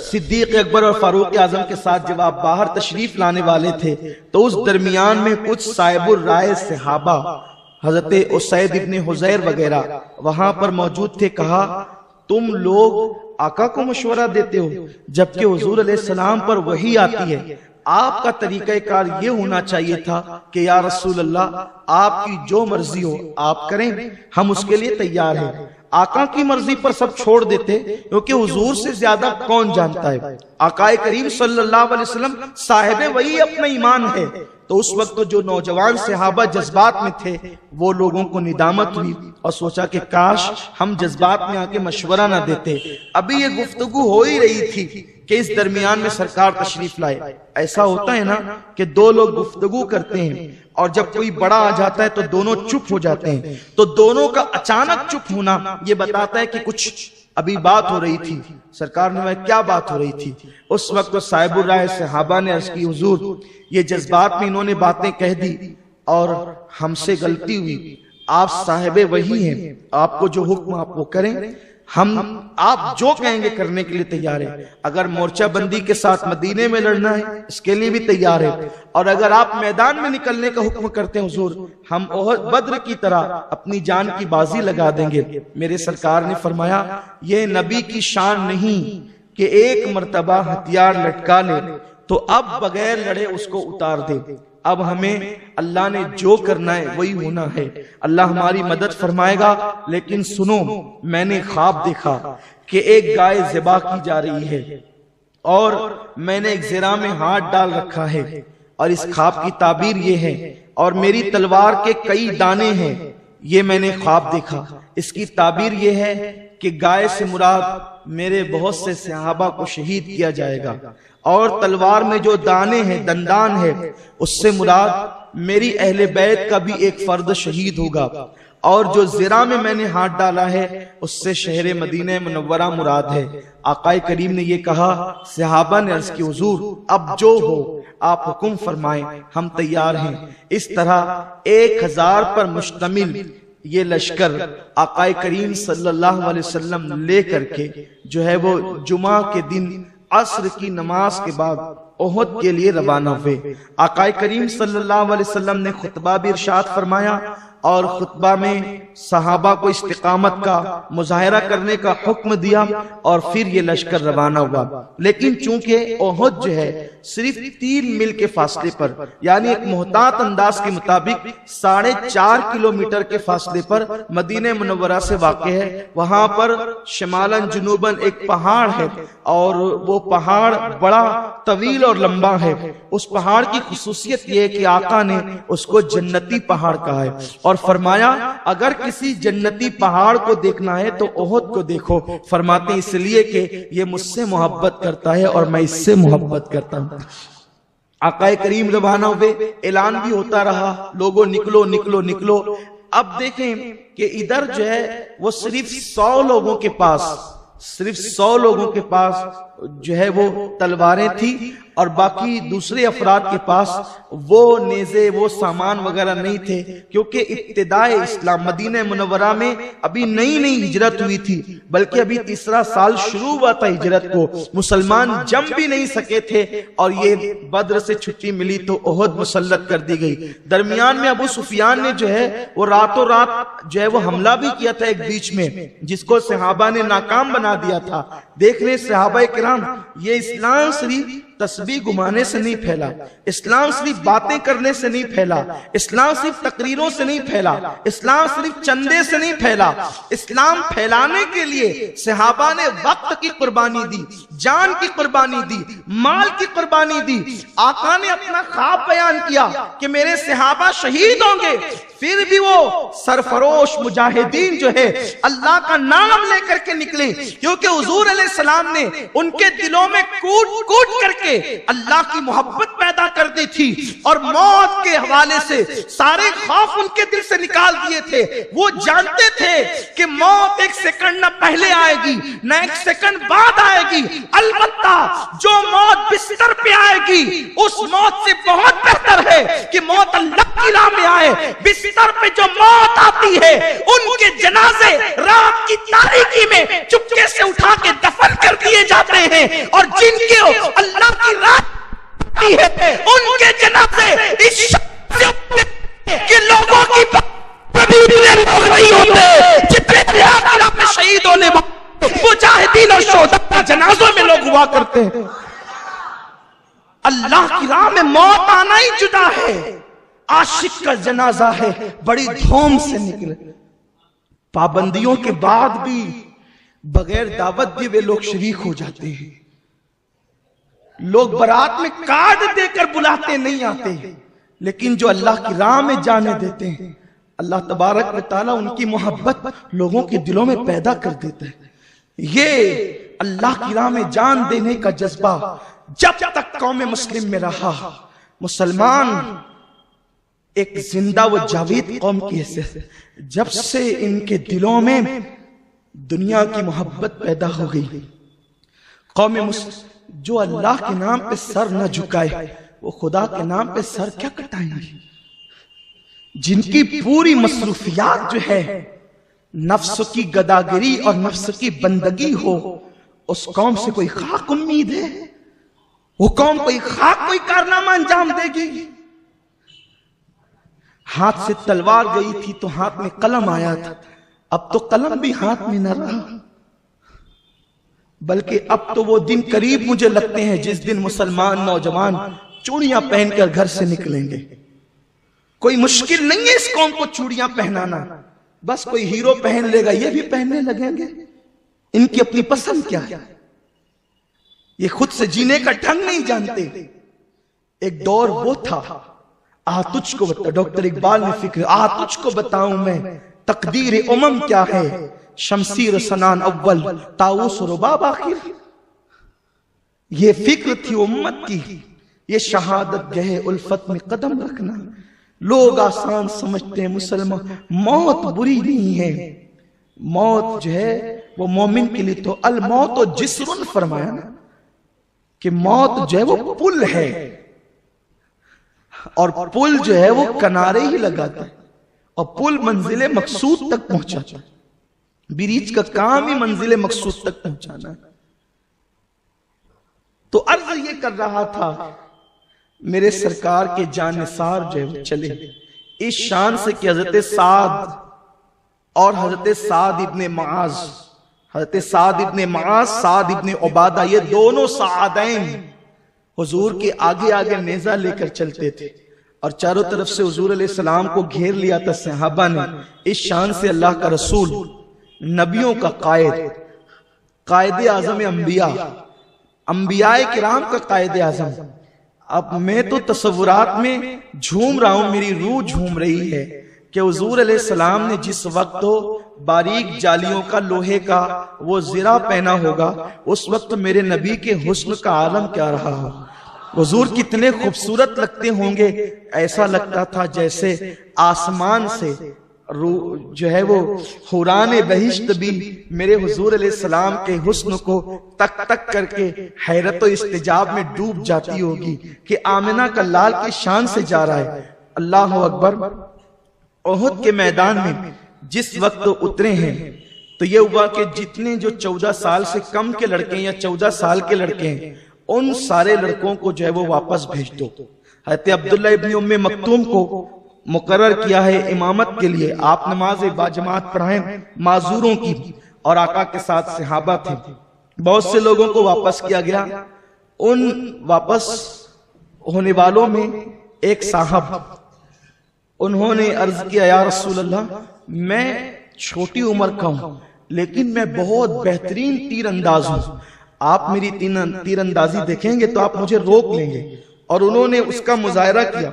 صدیق اکبر اور فاروق اعظم کے ساتھ جب آپ باہر تشریف لانے والے تھے تو اس درمیان میں کچھ صاحب الرائے صحابہ حضرت اسید ابن حضیر وغیرہ وہاں پر موجود تھے۔ کہا تم لوگ آقا کو مشورہ دیتے ہو جبکہ حضور علیہ السلام پر وحی آتی ہے، آپ کا طریقہ کار یہ ہونا چاہیے تھا کہ یا رسول اللہ آپ کی جو مرضی ہو آپ کریں، ہم اس کے لیے تیار ہیں۔ آقا کی مرضی پر سب چھوڑ دیتے کیونکہ حضور سے زیادہ کون جانتا ہے، آقا کریم صلی اللہ علیہ وسلم صاحب وحی اپنا ایمان ہے۔ تو اس وقت جو نوجوان صحابہ جذبات میں تھے وہ لوگوں کو ندامت ہوئی اور سوچا کہ کاش ہم جذبات میں آ کے مشورہ نہ دیتے۔ ابھی یہ گفتگو ہو ہی رہی تھی کہ اس درمیان میں سرکار تشریف لائے۔ ایسا ہوتا ہے نا کہ دو لوگ گفتگو کرتے ہیں اور جب کوئی بڑا آ جاتا ہے تو دونوں چپ ہو جاتے ہیں، تو دونوں کا اچانک چپ ہونا یہ بتاتا ہے کہ کچھ ابھی بات ہو رہی تھی، سرکار نے کیا بات ہو رہی تھی؟ اس وقت تو صاحب الرائے صحابہ نے عرض کی حضور یہ جذبات میں انہوں نے باتیں کہہ دی اور ہم سے غلطی ہوئی، آپ صاحب وحی ہیں، آپ کو جو حکم آپ وہ کریں، ہم آپ جو کہیں گے کرنے کے لیے تیار ہیں، اگر مورچہ بندی کے ساتھ مدینے میں لڑنا ہے اس کے لیے بھی تیار ہے، اور اگر آپ میدان میں نکلنے کا حکم کرتے ہیں حضور ہم احد بدر کی طرح اپنی جان کی بازی لگا دیں گے۔ میرے سرکار نے فرمایا یہ نبی کی شان نہیں کہ ایک مرتبہ ہتھیار لٹکا لے تو اب بغیر لڑے اس کو اتار دے، اب ہمیں اللہ نے جو کرنا ہے وہی ہونا ہے، اللہ ہماری مدد فرمائے گا۔ لیکن سنو، میں نے خواب دیکھا کہ ایک گائے ذبح کی جا رہی ہے اور میں نے ایک زرہ میں ہاتھ ڈال رکھا ہے، اور اس خواب کی تعبیر یہ ہے، اور میری تلوار کے کئی دانے ہیں، یہ میں نے خواب دیکھا۔ اس کی تعبیر یہ ہے کہ گائے سے مراد میرے بہت سے صحابہ کو شہید کیا جائے گا، اور تلوار میں جو دانے ہیں دندان ہے اس سے مراد میری اہل بیت کا بھی ایک فرد شہید ہوگا، اور جو زرہ میں نے ہاتھ ڈالا ہے اس سے شہر مدینہ منورہ مراد ہے۔ آقا کریم نے یہ کہا، صحابہ نے عرض کی حضور اب جو ہو آپ حکم فرمائیں، ہم تیار ہیں۔ اس طرح 1000 پر مشتمل یہ لشکر آقا کریم صلی اللہ علیہ وسلم لے کر کے جو ہے وہ جمعہ کے دن عصر کی نماز کے بعد احد کے لیے روانہ ہوئے۔ آقا کریم صلی اللہ علیہ وسلم نے خطبہ بھی ارشاد فرمایا، اور خطبہ میں صحابہ کو استقامت کا مظاہرہ کرنے کا حکم دیا، اور پھر یہ لشکر روانہ ہوا۔ لیکن چونکہ احد جو ہے صرف 3 میل کے فاصلے پر، یعنی ایک محتاط انداز کے مطابق 4.5 کلومیٹر کے فاصلے پر مدینہ منورہ سے واقع ہے، وہاں پر شمالاً جنوباً ایک پہاڑ ہے، اور وہ پہاڑ بڑا طویل اور لمبا ہے۔ اس پہاڑ کی خصوصیت یہ ہے کہ آقا نے اس کو جنتی پہاڑ کہا ہے، اور فرمایا اگر کسی جنتی پہاڑ کو دیکھنا ہے تو احد کو دیکھو۔ فرماتے ہیں اس لیے کہ یہ مجھ سے محبت کرتا ہے اور میں اس سے محبت کرتا ہوں۔ آقا کریم روانہ ہوئے، اعلان بھی ہوتا رہا، لوگوں نکلو نکلو نکلو۔ اب دیکھیں کہ ادھر جو ہے وہ صرف 100 لوگوں کے پاس جو ہے وہ تلواریں تھی، اور باقی دوسرے افراد کے پاس وہ نیزے وہ سامان وغیرہ نہیں تھے، کیونکہ ابتدائے اسلام مدینہ منورہ میں ابھی نئی ہجرت ہوئی تھی، بلکہ ابھی 3 سال شروع ہوا تھا ہجرت کو، مسلمان جم بھی نہیں سکے تھے، اور یہ بدر سے چھٹی ملی تو احد مسلط کر دی گئی۔ درمیان میں ابو سفیان نے جو ہے وہ راتوں رات جو ہے وہ حملہ بھی کیا تھا ایک بیچ میں، جس کو صحابہ نے ناکام بنا دیا تھا۔ دیکھ لیں صحابہ کرام، یہ اسلام صرف تسبیح گھمانے سے نہیں پھیلا، اسلام صرف باتیں کرنے سے نہیں پھیلا، اسلام صرف تقریروں سے نہیں پھیلا، اسلام صرف چندے سے نہیں پھیلا۔ اسلام پھیلانے کے لیے صحابہ نے وقت کی قربانی دی، جان کی قربانی دی، مال کی قربانی دی۔ آقا نے اپنا خواب بیان کیا کہ میرے صحابہ شہید ہوں گے، پھر بھی وہ سرفروش مجاہدین جو ہے اللہ کا نام لے کر کے نکلے، کیونکہ حضور علیہ السلام نے ان کے دلوں میں کوٹ کوٹ کر کے اللہ کی محبت پیدا کر دی تھی، اور موت کے حوالے سے سارے خوف ان کے دل سے نکال دیے تھے۔ وہ جانتے تھے کہ موت 1 سیکنڈ نہ پہلے آئے گی نہ 1 سیکنڈ بعد آئے گی، البتہ جو موت بستر پہ آئے گی اس موت سے بہت بہتر ہے کہ موت اللہ کی راہ میں آئے۔ بستر پہ جو موت آتی ہے ان کے جنازے رات کی تاریکی میں چپکے سے اٹھا کے دفن کر دیے جاتے ہیں، اور جن کے اللہ کی راہ آتی ہے ان کے جنازے اس شخص سے کہ لوگوں کی کبھی بھی لوگ نہیں ہوتے جتنے راہ میں شہید ہونے والے مجاہدین اور شہداء کا جنازوں میں لوگ ہوا کرتے ہیں۔ اللہ کی راہ میں موت آنا ہی جدا ہے۔ عاشق کا جنازہ ہے، بڑی دھوم سے نکلے، پابندیوں کے بعد بھی بغیر دعوت دیے لوگ شریک ہو جاتے ہیں۔ لوگ برات میں کارڈ دے کر بلاتے نہیں آتے، لیکن جو اللہ کی راہ میں جانے دیتے ہیں اللہ تبارک و تعالیٰ ان کی محبت لوگوں کے دلوں میں پیدا کر دیتا ہے۔ یہ اللہ کی راہ میں جان دینے کا جذبہ جب تک قوم مسلم میں رہا، مسلمان ایک زندہ و جاوید قوم کی حیثیت، جب سے ان کے دلوں میں دنیا کی محبت پیدا ہو گئی. قوم جو اللہ کے نام پہ سر نہ جھکائے وہ خدا کے نام پہ سر کیا کٹائیں گے؟ جن کی پوری مصروفیات جو ہے نفس کی گداگری اور نفس کی بندگی ہو، اس قوم سے کوئی خاک امید ہے؟ وہ قوم کوئی خاک کوئی کارنامہ انجام دے گی؟ ہاتھ سے تلوار گئی تھی تو ہاتھ میں قلم آیا تھا، اب تو قلم بھی ہاتھ میں نہ رہا. بلکہ اب تو وہ دن قریب مجھے لگتے ہیں جس دن مسلمان نوجوان چوڑیاں پہن کر گھر سے نکلیں گے. کوئی مشکل نہیں ہے اس قوم کو چوڑیاں پہنانا، بس کوئی ہیرو پہن لے گا یہ بھی پہننے لگیں گے. ان کی اپنی پسند کیا ہے؟ یہ خود سے جینے کا ڈھنگ نہیں جانتے. ایک دور وہ تھا، تجھ کو بتا، ڈاکٹر اقبال نے فکر، تجھ کو بتاؤں میں تقدیر امم کیا ہے، شمشیر سنان اول طاؤس رباب آخر. یہ فکر تھی امت کی، یہ شہادت گہ الفت میں قدم رکھنا. لوگ آسان سمجھتے ہیں مسلمان، موت بری نہیں ہے. موت جو ہے وہ مومن کے لیے تو الموت و جسر فرمایا نا، کہ موت جو ہے وہ پل ہے، اور پل جو ہے وہ کنارے ہی لگاتا ہے، اور پل منزل مقصود تک پہنچاتا ہے. بریج کا کام ہی منزل مقصود تک پہنچانا ہے. تو عرض یہ کر رہا تھا، میرے سرکار کے جانثار جو ہے وہ چلے اس شان سے کہ حضرت سعد اور حضرت سعد ابن معاذ، حضرت سعد ابن معاذ، سعد ابن عبادہ، یہ دونوں سعادین حضور کے آگے آگے نیزہ لے کر چلتے تھے، اور چاروں طرف سے حضور علیہ السلام کو گھیر لیا تھا صحابہ نے. اس شان سے اللہ کا رسول، نبیوں کا قائد، قائد اعظم انبیاء، انبیاء کرام کا قائد اعظم. اب میں تو تصورات میں جھوم رہا ہوں، میری روح جھوم رہی ہے کہ حضور علیہ السلام نے جس وقت باریک جالیوں کا لوہے کا وہ زرہ پہنا ہوگا، اس وقت میرے نبی کے حسن کا عالم کیا رہا ہو. حضور کتنے خوبصورت لگتے ہوں گے. ایسا لگتا تھا جیسے آسمان سے جو ہے وہ حوران بہشت بھی میرے حضور علیہ السلام کے حسن کو تک تک کر کے حیرت و استجاب میں ڈوب جاتی ہوگی کہ آمنہ کا لال کی شان سے جا رہا ہے. اللہ اکبر. احد کے میدان میں جس وقت اترے ہیں تو یہ ہوا کہ جتنے جو 14 سال سے کم کے لڑکے یا 14 سال کے لڑکے ہیں، ان سارے لڑکوں کو جو ہے وہ واپس بھیج دو. حضرت عبداللہ ابن ام مکتوم کو مقرر کیا ہے امامت کے لیے. آپ نماز باجماعت پڑھائیں معذوروں کی، اور آقا کے ساتھ صحابہ تھے. بہت سے لوگوں کو واپس کیا گیا. ان واپس ہونے والوں میں ایک صاحب، انہوں نے عرض کیا یا رسول اللہ، میں چھوٹی عمر کا ہوں لیکن میں بہت بہترین تیر انداز ہوں، آپ میری تیر اندازی دیکھیں گے تو آپ مجھے روک لیں گے. اور انہوں نے اس کا مظاہرہ کیا،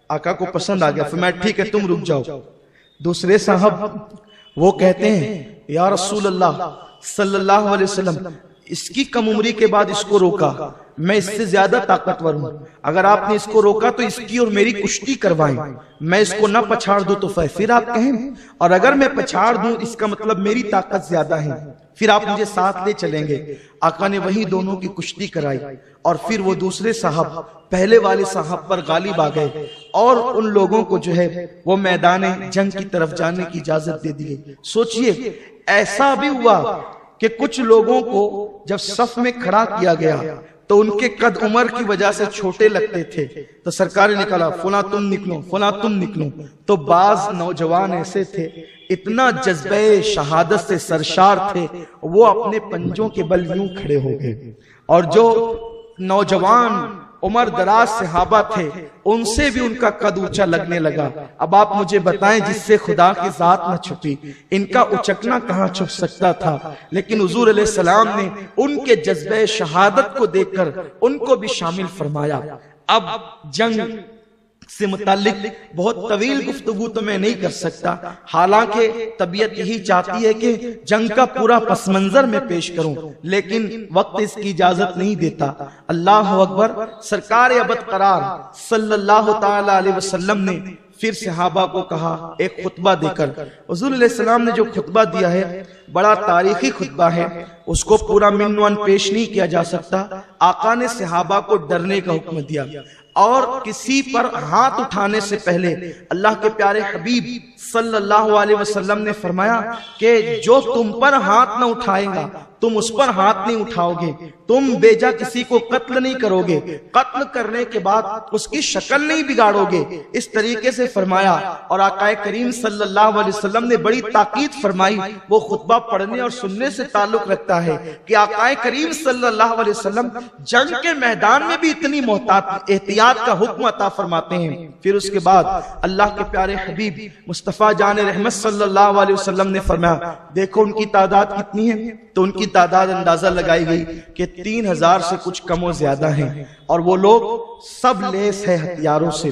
آقا کو پسند آ گیا، فرمایا ٹھیک ہے تم رک جاؤ. دوسرے صاحب وہ کہتے ہیں یا رسول اللہ صلی اللہ علیہ وسلم، اس کی کم عمری کے بعد اس کو روکا، میں اس سے زیادہ طاقتور ہوں، اگر آپ نے اس کو روکا تو اس کی اور میری کشتی کروائیں، میں اس کو نہ پچھاڑ دوں تو پھر آپ کہیں، اور اگر میں پچھاڑ دوں اس کا مطلب میری طاقت زیادہ ہے، پھر آپ مجھے ساتھ لے چلیں گے. آقا نے وہی دونوں کی کشتی کرائی، اور پھر وہ دوسرے صاحب پہلے والے صاحب پر غالب آ گئے، اور ان لوگوں کو جو ہے وہ میدان جنگ کی طرف جانے کی اجازت دے دی. سوچئے ایسا بھی ہوا کہ کچھ لوگوں کو جب صف میں کھڑا کیا گیا تو ان کے قد عمر کی وجہ سے چھوٹے لگتے تھے، تو سرکار نے کہا فلاں تم نکلو، فلاں تم نکلو. تو بعض نوجوان ایسے تھے اتنا جذبہ شہادت سے سرشار تھے، وہ اپنے پنجوں کے بل یوں کھڑے ہو گئے. اور جو نوجوان عمر دراز صحابہ تھے ان سے بھی ان کا قد اونچا لگنے لگا. اب آپ مجھے بتائیں جس سے خدا کی ذات نہ چھپی، ان کا اچکنا کہاں چھپ سکتا تھا؟ لیکن حضور علیہ السلام نے ان کے جذبہ شہادت کو دیکھ کر ان کو بھی شامل فرمایا. اب جنگ سے متعلق بہت طویل گفتگو تو میں نہیں کر سکتا، حالانکہ طبیعت یہی چاہتی ہے کہ جنگ کا پورا پس منظر میں پیش کروں، لیکن وقت اس کی اجازت نہیں دیتا. اللہ اکبر. سرکار ابد قرار صلی اللہ تعالی علیہ وسلم نے پھر صحابہ کو کہا ایک خطبہ دے کر. حضور علیہ السلام نے جو خطبہ دیا ہے بڑا تاریخی خطبہ ہے, اس کو پورا من وان پیش نہیں کیا جا سکتا. آقا نے صحابہ کو ڈرنے کا حکم دیا اور کسی پر ہاتھ اٹھانے سے پہلے اللہ کے پیارے حبیب صلی اللہ علیہ وسلم نے فرمایا کہ جو تم پر ہاتھ نہ اٹھائے گا تم اس پر ہاتھ نہیں اٹھاؤ گے, تم بیجا کسی کو قتل نہیں کرو گے, قتل کرنے کے بعد اس کی شکل نہیں بگاڑو گے, اس طریقے سے فرمایا. اور آقا کریم صلی اللہ علیہ وسلم نے بڑی تاکید فرمائی. وہ خطبہ پڑھنے اور سننے سے تعلق رکھتا ہے کہ آقا کریم صلی اللہ علیہ وسلم جنگ کے میدان میں بھی اتنی احتیاط کا حکم عطا فرماتے ہیں. پھر اس کے بعد اللہ کے پیارے حبیب مصطفیٰ جان رحمت صلی اللہ علیہ وسلم نے فرمایا دیکھو ان کی تعداد کتنی ہے, تو ان کی تعداد اندازہ لگائی گئی کہ 3000 سے کچھ کم و زیادہ ہیں, اور وہ لوگ سب لیس ہے ہتھیاروں سے.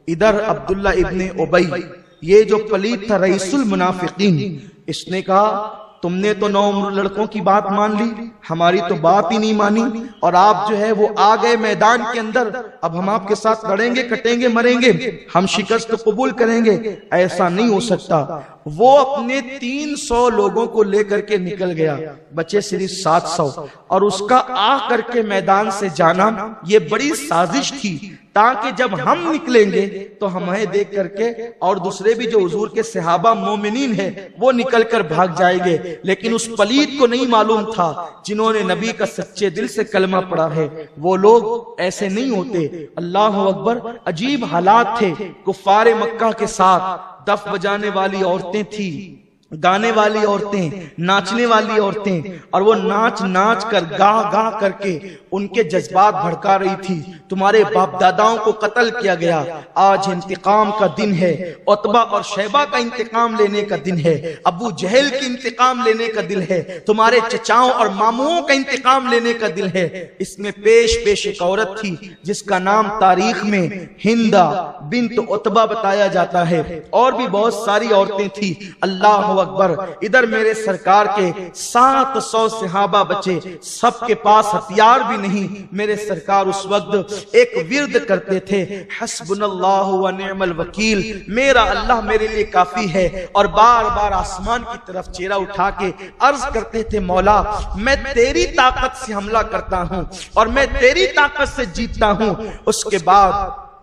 ادھر عبداللہ ابن ابی, یہ جو پلید تھا رئیس المنافقین, اس نے کہا تم نے تو 9 لڑکوں کی بات مان لی, ہماری تو بات ہی نہیں مانی, اور آپ جو ہے وہ آ گئے میدان کے اندر, اب ہم آپ کے ساتھ لڑیں گے, کٹیں گے, مریں گے, ہم شکست قبول کریں گے. ایسا نہیں ہو سکتا. وہ اپنے 300 لوگوں کو لے کر کے نکل گیا, بچے صرف 700, اور اس کا آ کر کے میدان سے جانا یہ بڑی سازش تھی تاکہ جب ہم نکلیں گے تو ہمیں دیکھ کر کے اور دوسرے بھی جو حضور کے صحابہ مومنین ہیں وہ نکل کر بھاگ جائیں گے. لیکن اس پلید کو نہیں معلوم تھا جنہوں نے نبی کا سچے دل سے کلمہ پڑھا ہے وہ لوگ ایسے نہیں ہوتے. اللہ اکبر, عجیب حالات تھے. کفار مکہ کے ساتھ دف بجانے والی عورتیں تھیں, گانے والی عورتیں, ناچنے والی عورتیں, اور وہ ناچ کر گا کر کے ان کے جذبات بھڑکا رہی تھی. تمہارے باپ داداؤں کو قتل کیا گیا, آج انتقام کا دن ہے, عتبہ اور شیبہ کا انتقام لینے کا دن ہے, ابو جہل کی انتقام لینے کا دن ہے, تمہارے چچاؤں اور ماموں کا انتقام لینے کا دن ہے. اس میں پیش ایک عورت تھی جس کا نام تاریخ میں ہندہ بنت عتبہ بتایا جاتا ہے, اور بھی بہت ساری عورتیں تھیں. اللہ اکبر. ادھر میرے سرکار کے 700 صحابہ بچے, سب کے پاس ہتھیار بھی نہیں. میرے سرکار اس وقت ایک ورد کرتے تھے, حسبنا اللہ و نعم الوکیل, میرا اللہ میرے لیے کافی ہے, اور بار بار آسمان کی طرف چہرہ اٹھا کے عرض کرتے تھے مولا میں تیری طاقت سے حملہ کرتا ہوں اور میں تیری طاقت سے جیتتا ہوں. اس کے بعد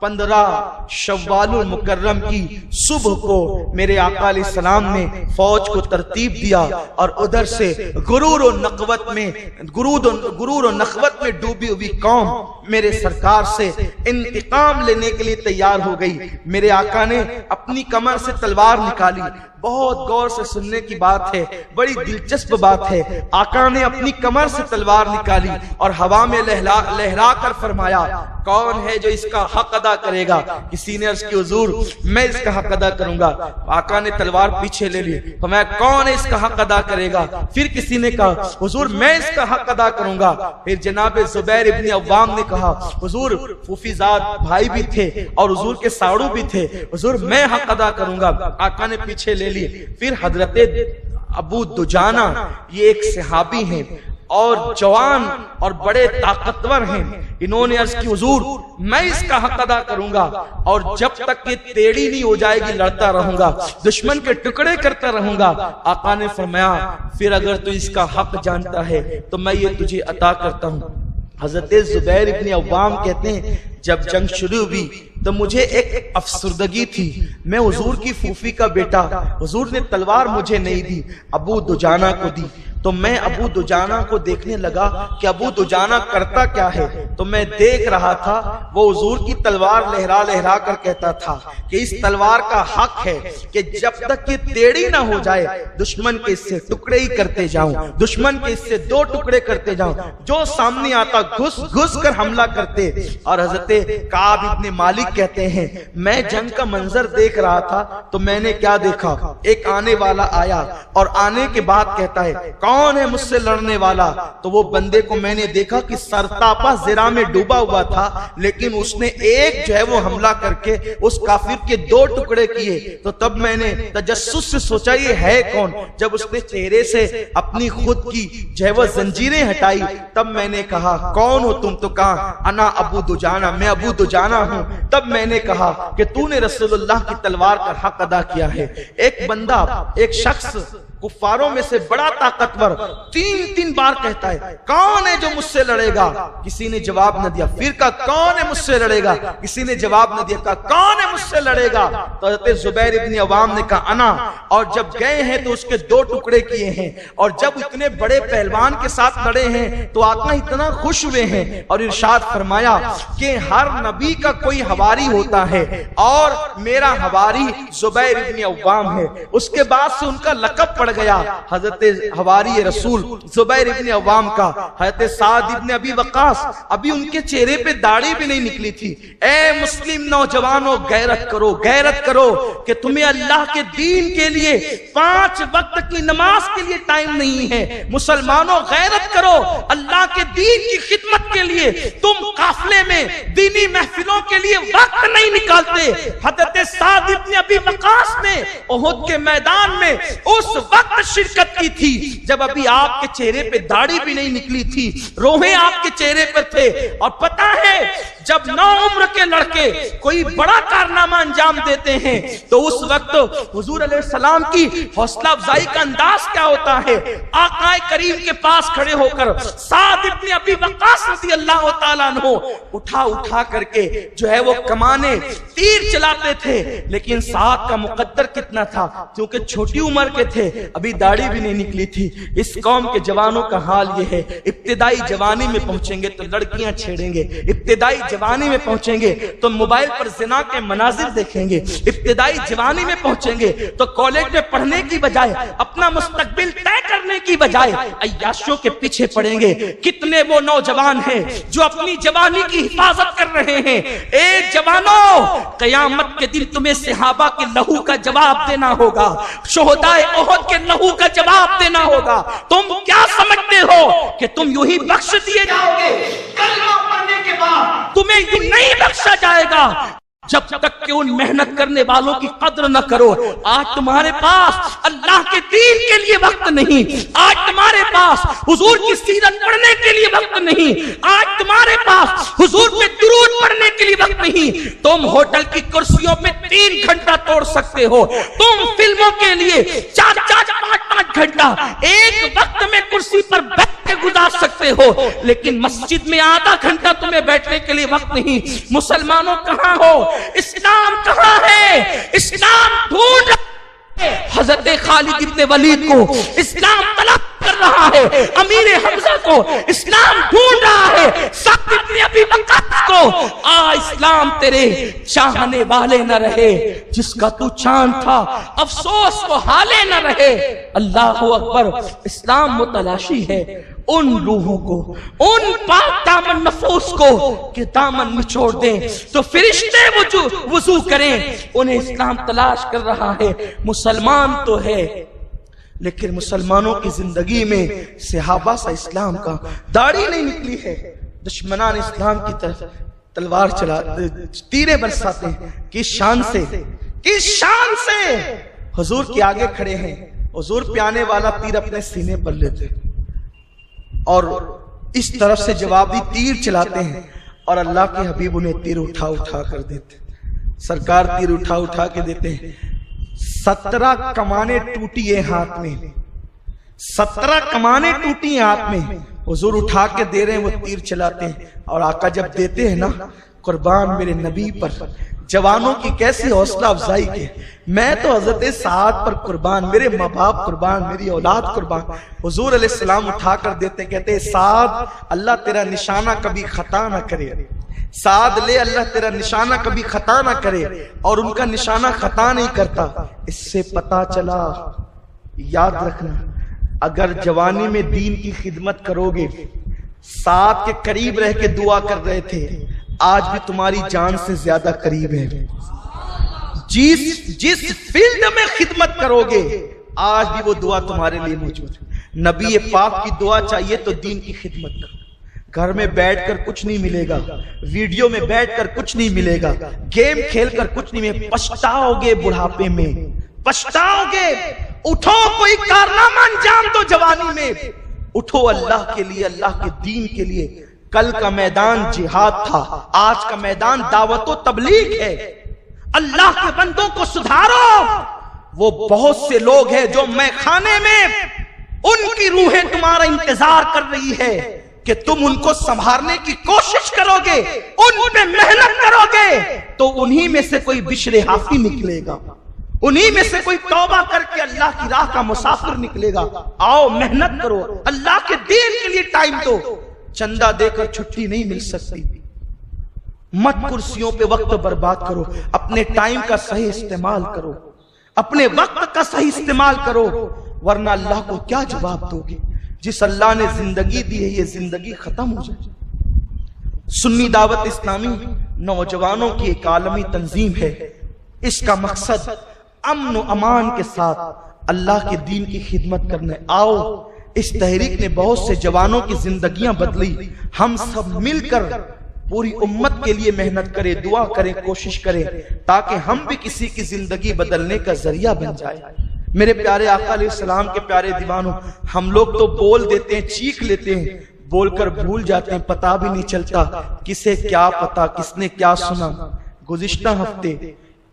15 شوال المکرم کی صبح کو میرے آقا علیہ السلام نے فوج کو ترتیب دیا, اور ادھر سے غرور و نخوت میں ڈوبی ہوئی قوم میرے سرکار سے انتقام لینے کے لیے تیار ہو گئی. میرے آقا نے اپنی کمر سے تلوار نکالی. بہت غور سے سننے کی بات ہے, بڑی دلچسپ بات ہے. آقا نے اپنی کمر سے تلوار نکالی اور ہوا میں لہرا کر فرمایا کون ہے جو اس کا حق ادا کرے گا. کسی نے عرض کی حضور میں اس کا حق ادا کروں گا. آقا نے تلوار پیچھے لے لی, فرمایا کون ہے اس کا حق ادا کرے گا. پھر کسی نے کہا حضور میں اس کا حق ادا کروں گا. پھر جناب زبیر ابن عوام نے کہا حضور پھوفی زاد بھائی بھی تھے اور حضور کے ساڑو بھی تھے, حضور میں حق ادا کروں گا. آقا نے پیچھے لے لی. پھر حضرت ابو دجانہ, یہ ایک صحابی ہیں اور جوان اور بڑے طاقتور ہیں, انہوں نے عرض کی حضور میں اس کا حق ادا کروں گا, اور جب تک یہ ٹیڑھی نہیں ہو جائے گی لڑتا رہوں گا, دشمن کے ٹکڑے کرتا رہوں گا. آقا نے فرمایا پھر اگر تو اس کا حق جانتا ہے تو میں یہ تجھے عطا کرتا ہوں. حضرت زبیر ابن عوام کہتے ہیں جب جنگ شروع ہوئی تو مجھے ایک افسردگی تھی. میں حضور کی پھوپھی کا بیٹا, حضور نے تلوار مجھے نہیں دی, ابو دجانہ کو دی. تو میں ابو دجانہ کو دیکھنے لگا کہ ابو دجانہ کرتا کیا ہے. تو میں دیکھ رہا تھا وہ حضور کی تلوار لہرا کر کہتا تھا کہ اس تلوار کا حق ہے کہ جب تک یہ ٹیڑھی نہ ہو جائے دشمن کے اس سے ٹکڑے ہی کرتے جاؤں, دشمن کے اس سے 2 ٹکڑے کرتے جاؤں, جو سامنے آتا گھس کر حملہ کرتے. اور حضرت کعب ابن مالک کہتے ہیں میں جنگ کا منظر دیکھ رہا تھا تو میں نے کیا دیکھا, ایک آنے والا آیا اور آنے کے بعد کہتا ہے کون ہے مجھ سے لڑنے والا؟ تو وہ بندے کو میں نے دیکھا کہ سرتاپا زرا میں ڈوبا ہوا تھا، لیکن اس نے ایک جو ہے وہ حملہ کر کے اس کافر کے 2 ٹکڑے کیے۔ تو تب میں نے تجسس سے سوچا یہ ہے کون؟ جب اس نے چہرے سے اپنی خود کی جو ہے وہ زنجیریں ہٹائی، تب میں نے کہا کون ہو تم؟ تو کہا انا ابو دجانہ، میں ابو دجانہ ہوں۔ تب میں نے کہا کہ تو نے رسول اللہ کی تلوار کا حق ادا کیا ہے۔ ایک بندہ، ایک شخص کفاروں میں سے بڑا طاقتور 3 بار کہتا ہے کون ہے جو مجھ سے لڑے گا؟ کسی نے جواب نہ دیا۔ پھر کہا کون ہے مجھ سے لڑے گا؟ کسی نے جواب نہ دیا۔ کہا کون ہے مجھ سے لڑے گا؟ تو حضرت زبیر ابن عوام نے کہا انا، اور جب گئے ہیں تو اس کے 2 ٹکڑے کیے ہیں، اور جب اتنے بڑے پہلوان کے ساتھ لڑے ہیں تو آقا اتنا خوش ہوئے ہیں اور ارشاد فرمایا کہ ہر نبی کا کوئی حواری ہوتا ہے اور میرا حواری زبیر ابن عوام ہے۔ اس کے بعد سے ان کا لقب پڑ گیا حضرت حواری رسول زبیر ابن عوام کا۔ حضرت سعد ابن ابی وقاص، ابھی ان کے چہرے پہ داڑھی بھی نہیں نکلی تھی۔ اے مسلم نوجوانوں، غیرت کرو، غیرت کرو کہ تمہیں اللہ کے دین کے لیے 5 وقت کی نماز کے لیے ٹائم نہیں ہے۔ مسلمانوں غیرت کرو، اللہ کے دین کی خدمت کے لیے تم قافلے میں دینی محفلوں کے لیے وقت نہیں نکالتے۔ حضرت سعد ابن ابی وقاص نے احد کے میدان میں اس وقت شرکت کی تھی جب ابھی آپ کے چہرے پہ داڑھی بھی نہیں نکلی تھی، روحیں آپ کے چہرے پر تھے۔ اور پتہ ہے جب نوعمر کے لڑکے کوئی بڑا کارنامہ انجام دیتے ہیں تو اس وقت حضور علیہ السلام کی حوصلہ افزائی کا انداز کیا ہوتا ہے؟ آقا کریم کے پاس کھڑے ہو کر سعد ابن ابی وقاص رضی اللہ تعالیٰ عنہ اٹھا کر کے جو ہے وہ کمانے تیر چلاتے تھے۔ لیکن سعد کا مقدر کتنا تھا؟ کیونکہ چھوٹی عمر کے تھے، ابھی داڑھی بھی نہیں نکلی تھی۔ اس قوم کے جوانوں کا حال یہ ہے، ابتدائی جوانی میں پہنچیں گے تو لڑکیاں چھیڑیں گے، ابتدائی جوانی میں پہنچیں گے تو موبائل پر زنا کے مناظر دیکھیں گے، ابتدائی جوانی میں پہنچیں گے تو کالج میں پڑھنے کی بجائے اپنا مستقبل طے کرنے کی بجائے عیاشوں کے پیچھے پڑیں گے۔ کتنے وہ نوجوان ہیں جو اپنی جوانی کی حفاظت کر رہے ہیں۔ اے جوانوں، قیامت کے دن تمہیں صحابہ کے لہو کا جواب دینا ہوگا، شہدائے احد کے لہو کا جواب دینا ہوگا۔ تم کیا سمجھتے ہو کہ تم یوں ہی بخش دیے جاؤ گے؟ کلمہ پڑھنے کے بعد تمہیں یوں نہیں بخشا جائے گا جب تک کہ ان محنت کرنے والوں کی قدر نہ کرو۔ آج تمہارے پاس اللہ کے دین کے لیے وقت نہیں، آج تمہارے پاس حضور کی سیرت پڑھنے کے لیے وقت نہیں، آج تمہارے پاس حضور پہ درود پڑھنے کے لیے وقت نہیں۔ تم ہوٹل کی کرسیوں پہ 3 گھنٹہ توڑ سکتے ہو، تم فلموں کے لیے 4-5 گھنٹہ ایک وقت میں کرسی پر بیٹھ کے گزار سکتے ہو، لیکن مسجد میں آدھا گھنٹہ تمہیں بیٹھنے کے لیے وقت نہیں۔ مسلمانوں کہاں ہو؟ اسلام کہاں ہے؟ اسلام ڈھونڈ رہا ہے۔ حضرت خالد ابن ولید کو اسلام طلب کر رہا ہے، امیر حمزہ کو اسلام ڈھونڈ رہا ہے، سعد ابن ابی وقاص کو۔ اسلام تیرے چاہنے والے نہ رہے، جس کا تو چاند تھا افسوس کو حالے نہ رہے۔ اللہ اکبر۔ اسلام متلاشی ہے ان روحوں کو، ان پاک دامن نفوس کو کہ دامن نچوڑ دیں تو فرشتے وضو کریں۔ انہیں اسلام تلاش کر رہا ہے۔ مسلمان تو ہے لیکن مسلمانوں کی زندگی میں صحابہ سا اسلام کا داڑھی نہیں نکلی ہے۔ دشمنان اسلام کی طرف تلوار تیرے برساتے ہیں۔ کس شان سے، کس شان سے حضور کے آگے کھڑے ہیں، حضور پہ آنے والا تیر اپنے سینے پر لیتے اور اس طرف سے جوابی تیر چلاتے ہیں، اور اللہ کے حبیب انہیں تیر اٹھا کر دیتے۔ سرکار تیر اٹھا کے دیتے ہیں۔ 17 کمانیں ٹوٹی ہیں ہاتھ میں، 17 کمانیں ٹوٹی ہیں ہاتھ میں، حضور اٹھا کے دے رہے ہیں، وہ تیر چلاتے ہیں۔ اور آقا جب دیتے ہیں نا، قربان میرے نبی پر، جوانوں کی کیسی حوصلہ افزائی کے، میں تو حضرت سعد پر قربان، میرے ماں باپ قربان، میری اولاد قربان۔ حضور علیہ السلام اٹھا کر دیتے، کہتے ہیں سعد اللہ تیرا نشانہ کبھی خطا نہ کرے، سعد لے اللہ تیرا نشانہ کبھی خطا نہ کرے، اور ان کا نشانہ خطا نہیں کرتا۔ اس سے پتا چلا، یاد رکھنا، اگر جوانی میں دین کی خدمت کرو گے، سعد کے قریب رہ کے دعا کر رہے تھے، آج بھی تمہاری جان سے زیادہ قریب ہے۔ جس فیلڈ میں خدمت کرو گے، آج بھی وہ دعا تمہارے لیے موجود ہے۔ نبی پاک کی دعا چاہیے تو دین کی خدمت کرو. گھر میں بیٹھ کر کچھ نہیں ملے گا, ویڈیو میں بیٹھ کر کچھ نہیں ملے گا, گیم کھیل کر کچھ نہیں ملے گا. پچھتاؤ گے بڑھاپے میں, پچھتاؤ گے. اٹھو, کوئی کارنامہ انجام دو جوانی میں. اٹھو اللہ کے لیے, اللہ کے دین کے لیے. کل کا میدان جہاد تھا, آج کا میدان دعوت و تبلیغ ہے. اللہ کے بندوں کو سدھارو. وہ بہت سے لوگ ہیں جو میں خانے میں, ان کی روحیں تمہارا انتظار کر رہی ہے کہ تم ان کو سنبھالنے کی کوشش کرو گے, ان پہ محنت کرو گے تو انہی میں سے کوئی بشر حافی نکلے گا, انہی میں سے کوئی توبہ کر کے اللہ کی راہ کا مسافر نکلے گا. آؤ محنت کرو, اللہ کے دین کے لیے ٹائم دو. چندہ دے کر چھٹی نہیں مل سکتی. مت کرسیوں پہ وقت برباد کرو, اپنے ٹائم کا صحیح استعمال کرو, اپنے وقت کا صحیح استعمال کرو, ورنہ اللہ کو کیا جواب دو گے؟ جس اللہ نے زندگی دی ہے یہ زندگی ختم ہو جائے. سنی دعوت اسلامی نوجوانوں کی ایک عالمی تنظیم ہے. اس کا مقصد امن و امان کے ساتھ اللہ کے دین کی خدمت کرنا ہے. آؤ, اس تحریک نے بہت سے جوانوں کی زندگیاں بدلی. ہم سب مل کر پوری امت کے لیے محنت کریں, دعا کریں, کوشش کریں تاکہ ہم بھی کسی کی زندگی بدلنے کا ذریعہ بن جائے. میرے پیارے آقا علیہ السلام کے پیارے دیوانوں, ہم لوگ تو بول دیتے ہیں, چیخ لیتے ہیں, بول کر بھول جاتے ہیں, پتہ بھی نہیں چلتا کسے کیا پتا, کس نے کیا سنا. گزشتہ ہفتے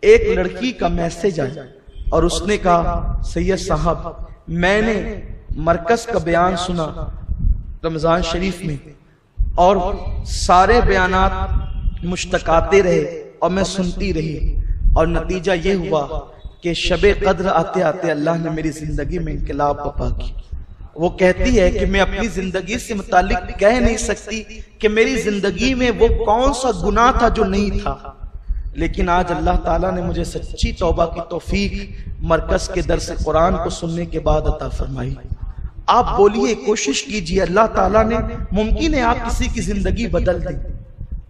ایک لڑکی کا میسج آیا اور اس نے کہا, سید صاحب میں نے مرکز کا بیان سنا رمضان شریف میں اور سارے بیانات مشتقاتے رہے اور میں سنتی رہی, اور نتیجہ یہ ہوا کہ شب قدر آتے آتے اللہ نے میری زندگی میں انقلاب برپا کی. وہ کہتی ہے کہ میں اپنی زندگی سے متعلق کہہ نہیں سکتی کہ میری زندگی میں وہ کون سا گناہ تھا جو نہیں تھا, لیکن آج اللہ تعالیٰ نے مجھے سچی توبہ کی توفیق مرکز کے درس قرآن کو سننے کے بعد عطا فرمائی. آپ بولیے, کوشش کیجئے, اللہ تعالیٰ نے, ممکن ہے آپ کسی کی زندگی بدل دیں,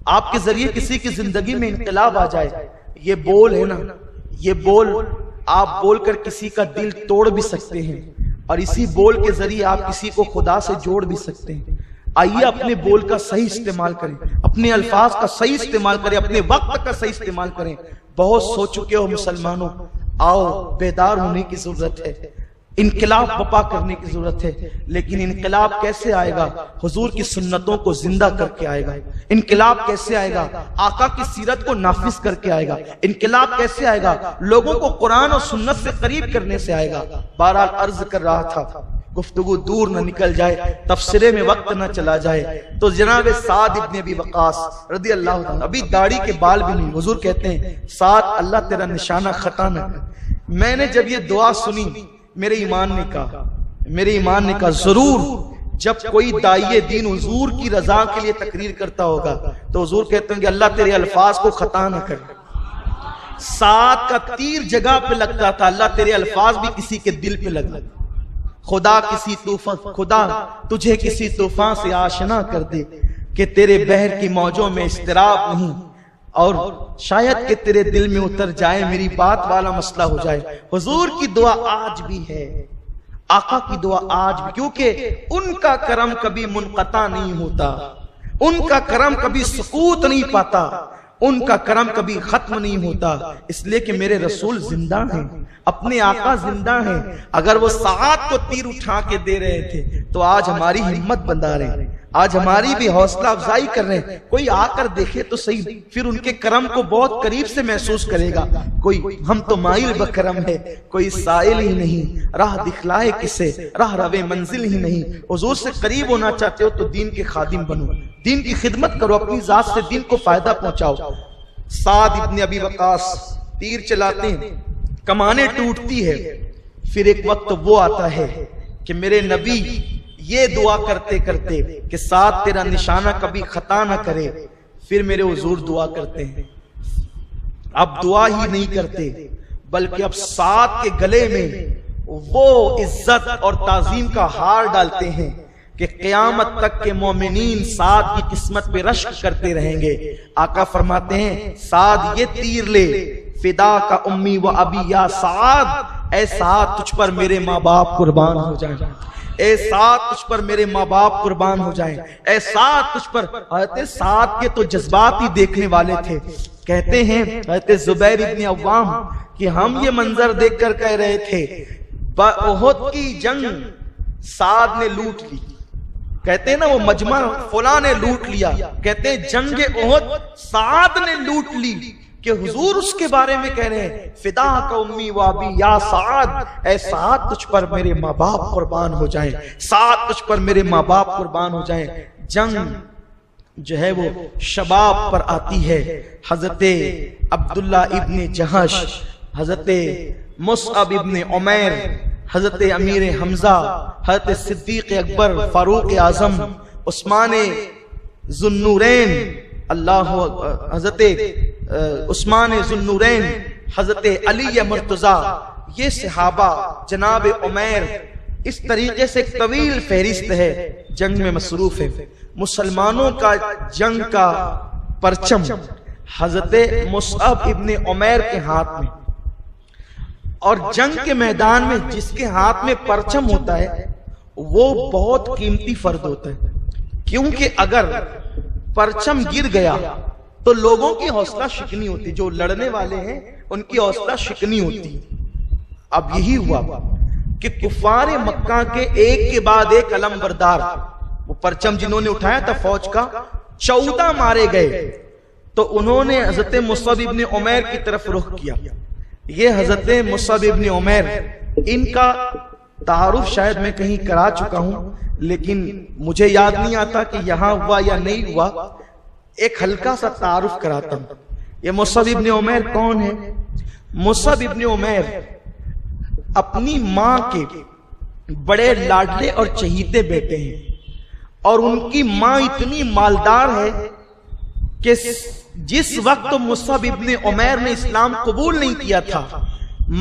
آپ کے ذریعے کسی کی زندگی میں انقلاب آ جائے. یہ بول ہے نا, یہ بول آپ بول کر کسی کا دل توڑ بھی سکتے ہیں, اور اسی بول کے ذریعے آپ کسی کو خدا سے جوڑ بھی سکتے ہیں. آئیے اپنے بول کا صحیح استعمال کریں, اپنے الفاظ کا صحیح استعمال کریں, اپنے وقت کا صحیح استعمال کریں. بہت سو چکے ہو مسلمانوں, آؤ بیدار ہونے کی ضرورت ہے, انقلاب برپا کرنے کی ضرورت ہے. لیکن انقلاب کیسے آئے گا؟ حضور کی سنتوں کو زندہ کر کے آئے گا. انقلاب کیسے آئے گا؟ آقا کی سیرت کو نافذ کر کے آئے گا. انقلاب کیسے آئے گا؟ لوگوں کو قرآن اور سنت سے قریب کرنے سے آئے گا. بہرحال عرض کر رہا تھا, گفتگو دور نہ نکل جائے, تفسیرے میں وقت نہ چلا جائے, تو جناب سعد ابن ابی وقاص رضی اللہ عنہ, ابھی داڑھی کے بال بھی نہیں, حضور کہتے ہیں سعد اللہ تیرا نشانہ خطا نہ کر. میں نے جب یہ دعا سنی, میرے ایمان نے کہا ضرور جب کوئی داعی دین حضور کی رضا کے لیے تقریر کرتا ہوگا تو حضور کہتے ہیں کہ اللہ تیرے الفاظ کو خطا نہ کر. سعد کا تیر جگہ پہ لگتا تھا, اللہ تیرے الفاظ بھی کسی کے دل پہ لگ. خدا تجھے کسی طوفان سے آشنا کر دے کہ تیرے بحر کی موجوں میں اضطراب نہیں, اور شاید کہ تیرے دل میں اتر جائے, میری بات والا مسئلہ ہو جائے. حضور کی دعا آج بھی ہے, آقا کی دعا آج بھی, کیونکہ ان کا کرم کبھی منقطع نہیں ہوتا, ان کا کرم کبھی سقوط نہیں پاتا, ان کا کرم کبھی ختم نہیں ہوتا. اس لیے کہ میرے رسول زندہ ہیں, اپنے آقا زندہ ہیں. اگر وہ سعد کو تیر اٹھا کے دے رہے تھے تو آج ہماری ہمت بندھا رہے ہیں, آج ہماری بھی حوصلہ افزائی کر رہے ہیں. کوئی آ کر دیکھے تو صحیح, پھر ان کے کرم کو بہت قریب سے محسوس کرے گا. کوئی ہم تو مائل بکرم ہے, کوئی سائل ہی نہیں, راہ دکھلائے کسے, راہ روے منزل ہی نہیں. حضور سے قریب ہونا چاہتے ہو تو دین کے خادم بنو, دین کی خدمت کرو, اپنی ذات سے دین کو فائدہ پہنچاؤ. سعد ابن ابی وقاص تیر چلاتے ہیں, کمانیں ٹوٹتی ہے. پھر ایک وقت وہ آتا ہے کہ میرے نبی یہ دعا کرتے کرتے کہ سعد تیرا نشانہ کبھی خطا نہ کرے. پھر میرے حضور دعا کرتے ہیں, اب دعا ہی نہیں کرتے بلکہ اب سعد کے گلے میں وہ عزت اور تعظیم کا ہار ڈالتے ہیں کہ قیامت تک کے مومنین سعد کی قسمت پہ رشک کرتے رہیں گے. آقا فرماتے ہیں سعد یہ تیر لے, فدا کا امی و ابی یا سعد، اے سعد تجھ پر میرے ماں باپ قربان ہو جائیں، اے سعد تجھ پر میرے ماں باپ قربان ہو جائیں، اے سعد تجھ پر۔ حضرت سعد کے تو جذبات ہی دیکھنے والے تھے۔ کہتے ہیں حضرت زبیر ابن عوام کہ ہم یہ منظر دیکھ کر کہہ رہے تھے احد کی جنگ سعد نے لوٹ لی، کہتے ہیں نا وہ مجمع فلاں نے لوٹ لیا، کہتے ہیں جنگ احد سعد نے لوٹ لی، کہ حضور اس کے بارے میں کہہ رہے ہیں فدا کا امی و ابی یا سعد، اے سعد تجھ پر میرے ماں باپ قربان ہو جائیں، سعد تجھ پر میرے ماں باپ قربان ہو جائیں۔ جنگ جو ہے وہ شباب پر آتی ہے۔ حضرت عبداللہ ابن جہش، حضرت مصعب ابن عمیر، حضرت امیر حمزہ، حضرت صدیق اکبر، فاروق اعظم، عثمان ذو النورین، حضرت عثمان ذو النورین، حضرت علی مرتضیٰ، یہ صحابہ، جناب عمیر، اس طریقے سے ایک طویل فہرست ہے، جنگ میں مصروف ہے۔ مسلمانوں کا جنگ کا پرچم حضرت مصعب ابن عمیر کے ہاتھ میں، اور جنگ کے میدان میں جس کے ہاتھ میں پرچم ہوتا ہے وہ بہت قیمتی فرد ہوتا ہے، کیونکہ اگر پرچم گر گیا تو لوگوں کی حوصلہ شکنی ہوتی، جو لڑنے والے ہیں ان کی حوصلہ شکنی ہوتی۔ اب یہی ہوا کہ کفار مکہ کے ایک کے بعد ایک علم بردار، وہ پرچم جنہوں نے اٹھایا تھا فوج کا، 14 مارے گئے، تو انہوں نے حضرت مصعب ابن عمیر کی طرف رخ کیا۔ یہ حضرت مصعب ابن عمیر، ان کا تعارف شاید میں کہیں کرا چکا ہوں لیکن مجھے یاد نہیں آتا کہ یہاں ہوا یا نہیں ہوا، ایک ہلکا سا تعارف کراتا ہوں۔ یہ مصعب ابن عمیر کون ہے؟ مصعب ابن عمیر اپنی ماں کے بڑے لاڈلے اور چہیتے بیٹے ہیں، اور ان کی ماں اتنی مالدار ہے کہ جس وقت مصعب ابن عمیر نے اسلام قبول نہیں کیا تھا،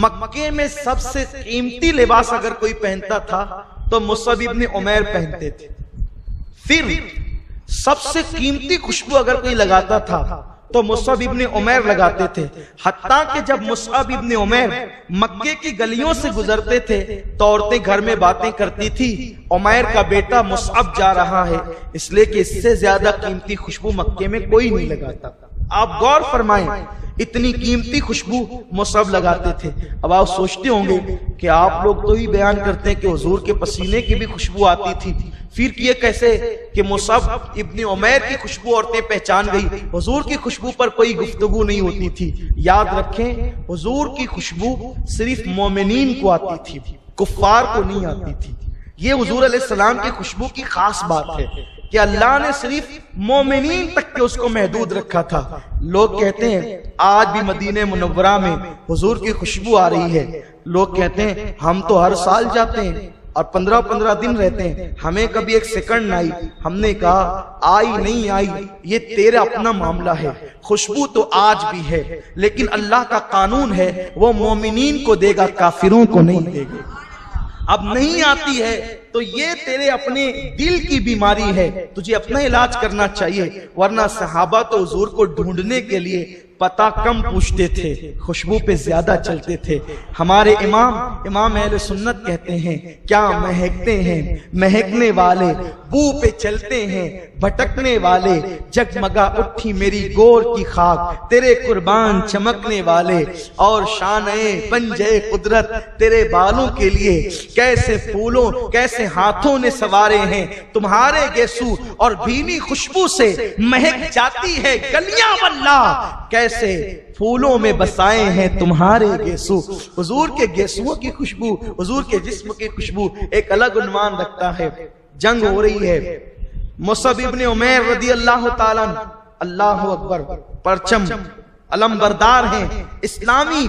مکے میں سب سے قیمتی لباس اگر کوئی پہنتا تھا تو مصعب ابن عمیر پہنتے تھے، پھر سب سے قیمتی خوشبو اگر کوئی لگاتا تھا تو مصعب ابن عمیر لگاتے تھے۔ حتیٰ کہ جب مصعب ابن عمیر مکے کی گلیوں سے گزرتے تھے تو عورتیں گھر میں باتیں کرتی تھی عمیر کا بیٹا مصعب جا رہا ہے، اس لیے کہ اس سے زیادہ قیمتی خوشبو مکے میں کوئی نہیں لگاتا۔ آپ غور فرمائیں، اتنی قیمتی خوشبو مصعب لگاتے تھے۔ اب آپ سوچتے ہوں گے کہ آپ لوگ تو ہی بیان کرتے ہیں کہ حضور کے پسینے کی بھی خوشبو آتی تھی، پھر یہ کیسے کہ مصعب ابن عمیر کی خوشبو عورتیں پہچان گئی، حضور کی خوشبو پر کوئی گفتگو نہیں ہوتی تھی؟ یاد رکھیں، حضور کی خوشبو صرف مومنین کو آتی تھی، کفار کو نہیں آتی تھی۔ یہ حضور علیہ السلام کی خوشبو کی خاص بات ہے کہ اللہ نے صرف مومنین تک کے اس کو محدود رکھا تھا۔ لوگ کہتے ہیں آج بھی مدینہ منورہ میں حضور کی خوشبو آ رہی ہے، لوگ کہتے ہیں ہم تو ہر سال جاتے ہیں اور 15 دن رہتے ہیں، ہمیں کبھی ایک سیکنڈ نہ آئی۔ ہم نے کہا آئی نہیں آئی یہ تیرا اپنا معاملہ ہے، خوشبو تو آج بھی ہے، لیکن اللہ کا قانون ہے وہ مومنین کو دے گا، کافروں کو نہیں دے گا۔ اب نہیں آتی ہے تو یہ تیرے اپنے دل کی بیماری ہے، تجھے اپنا علاج کرنا چاہیے، ورنہ صحابہ تو حضور کو ڈھونڈنے کے لیے پتہ کم پوچھتے تھے، خوشبو پہ زیادہ چلتے تھے۔ ہمارے امام اہل سنت کہتے ہیں کیا مہکتے ہیں مہکنے والے، بو پہ چلتے ہیں بھٹکنے والے، جگمگا اٹھی میری گور کی خاک تیرے قربان چمکنے والے، اور شانئے پنجے قدرت تیرے بالوں کے لیے کیسے پھولوں کیسے ہاتھوں نے سوارے ہیں، تمہارے گیسو اور بھینی خوشبو سے مہک جاتی ہے گلیاں واللہ، کیسے پھولوں میں بسائے ہیں تمہارے گیسو۔ حضور کے گیسوؤں کی خوشبو، حضور کے جسم کی خوشبو ایک الگ عنوان رکھتا ہے۔ جنگ ہو رہی ہے، مصعب ابن عمیر رضی اللہ تعالیٰ اللہ اکبر پرچم علم بردار ہیں، اسلامی